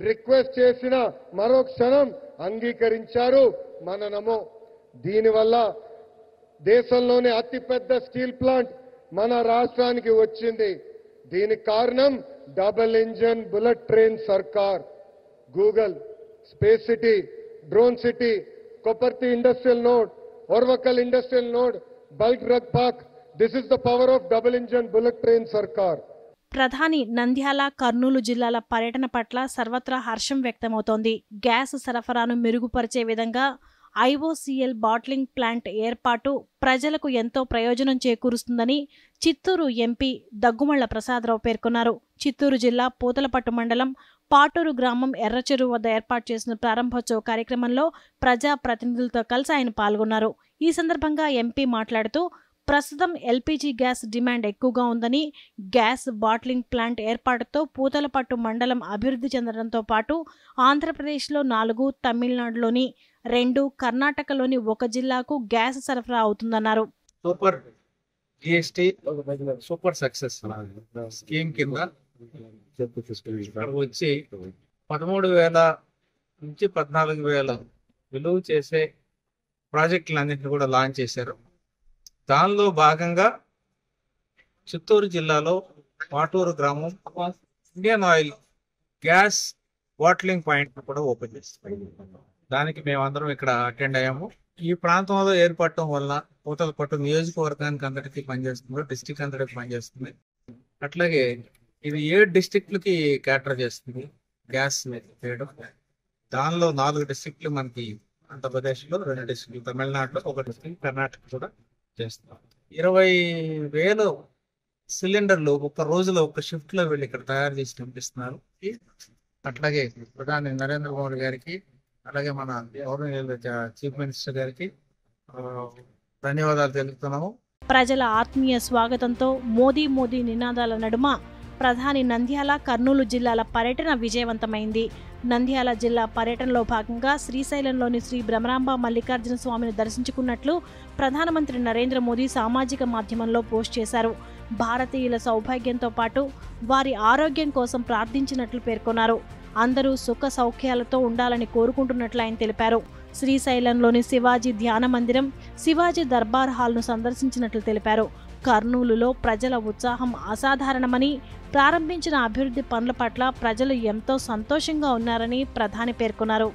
రిక్వెస్ట్ చేసిన మరో క్షణం అంగీకరించారు మన నమో. దీనివల్ల దేశంలోనే అతిపెద్ద స్టీల్ ప్లాంట్ మన రాష్ట్రానికి వచ్చింది. దీనికి కారణం డబుల్ ఇంజన్ బుల్లెట్ ట్రైన్ సర్కార్. Google, space city, drone city, Kopparthi industrial node, Orvakal industrial node, bulk drug park, this is the power of double engine bullet train సర్కార్. ప్రధాని నంద్యాల, కర్నూలు జిల్లాల పర్యటన పట్ల సర్వత్రా హర్షం వ్యక్తమవుతోంది. గ్యాస్ సరఫరాను మెరుగుపరిచే విధంగా IOCL బాట్లింగ్ ప్లాంట్ ఏర్పాటు ప్రజలకు ఎంతో ప్రయోజనం చేకూరుస్తుందని చిత్తూరు ఎంపీ దగ్గుమళ్ల ప్రసాదరావు పేర్కొన్నారు. చిత్తూరు జిల్లా పూతలపట్టు మండలం పాటూరు గ్రామం ఎర్రచెరువు వద్ద ఏర్పాటు చేసిన ప్రారంభోత్సవ కార్యక్రమంలో ప్రజాప్రతినిధులతో కలిసి ఆయన పాల్గొన్నారు. ఈ సందర్భంగా ఎంపీ మాట్లాడుతూ ప్రస్తుతం LPG గ్యాస్ డిమాండ్ ఎక్కువగా ఉందని, గ్యాస్ బాట్లింగ్ ప్లాంట్ ఏర్పాటుతో పూతలపట్టు మండలం అభివృద్ధి చెందడంతో పాటు ఆంధ్రప్రదేశ్లో 4, తమిళనాడులోని 2, కర్ణాటకలోని 1 జిల్లాకు గ్యాస్ సరఫరా అవుతుందన్నారు. Super GST super success scheme కింద వచ్చి 13,000 నుంచి 14,000 విలువ చేసే ప్రాజెక్టులన్నింటినీ కూడా లాంచ్ చేశారు. దానిలో భాగంగా చిత్తూరు జిల్లాలో పాటూరు గ్రామం Indian oil gas bottling point కూడా ఓపెన్ చేస్తాం. దానికి మేమందరం ఇక్కడ అటెండ్ అయ్యాము. ఈ ప్రాంతంలో ఏర్పడటం వల్ల పూతలపట్టు నియోజకవర్గానికి అందరికీ పనిచేస్తుంది, డిస్టిక్ అందరికి పనిచేస్తుంది. అట్లాగే ఇది 7 డిస్టిక్లకి క్యాటర్ చేస్తుంది గ్యాస్ చేయడం. దానిలో 4 డిస్టిక్లు మనకి ఆంధ్రప్రదేశ్లో, 2 డిస్టిక్లు తమిళనాడులో, 1 డిస్టిక్ కర్ణాటక కూడా చేస్తున్నాం. 20,000 సిలిండర్లు ఒక రోజులో ఒక షిఫ్ట్ లో వెళ్ళి ఇక్కడ తయారు చేసి పంపిస్తున్నారు. అట్లాగే ప్రధాని నరేంద్ర మోడీ గారికి, అలాగే మన చీఫ్ మినిస్టర్ గారికి ధన్యవాదాలు తెలుపుతున్నాము. ప్రజల ఆత్మీయ స్వాగతంతో మోదీ నినాదాల నడుమ ప్రధాని నంద్యాల, కర్నూలు జిల్లాల పర్యటన విజయవంతమైంది. నంద్యాల జిల్లా పర్యటనలో భాగంగా శ్రీశైలంలోని శ్రీ బ్రహ్మరాంబ మల్లికార్జున స్వామిని దర్శించుకున్నట్లు ప్రధానమంత్రి నరేంద్ర మోదీ సామాజిక మాధ్యమంలో పోస్ట్ చేశారు. భారతీయుల సౌభాగ్యంతో పాటు వారి ఆరోగ్యం కోసం ప్రార్థించినట్లు పేర్కొన్నారు. అందరూ సుఖ సౌఖ్యాలతో ఉండాలని కోరుకుంటున్నట్లు ఆయన తెలిపారు. శ్రీశైలంలోని శివాజీ ధ్యాన మందిరం, శివాజీ దర్బార్ హాల్ను సందర్శించినట్లు తెలిపారు. కర్నూలులో ప్రజల ఉత్సాహం అసాధారణమని, ప్రారంభించిన అభివృద్ధి పనుల పట్ల ప్రజలు ఎంతో సంతోషంగా ఉన్నారని ప్రధాని పేర్కొన్నారు.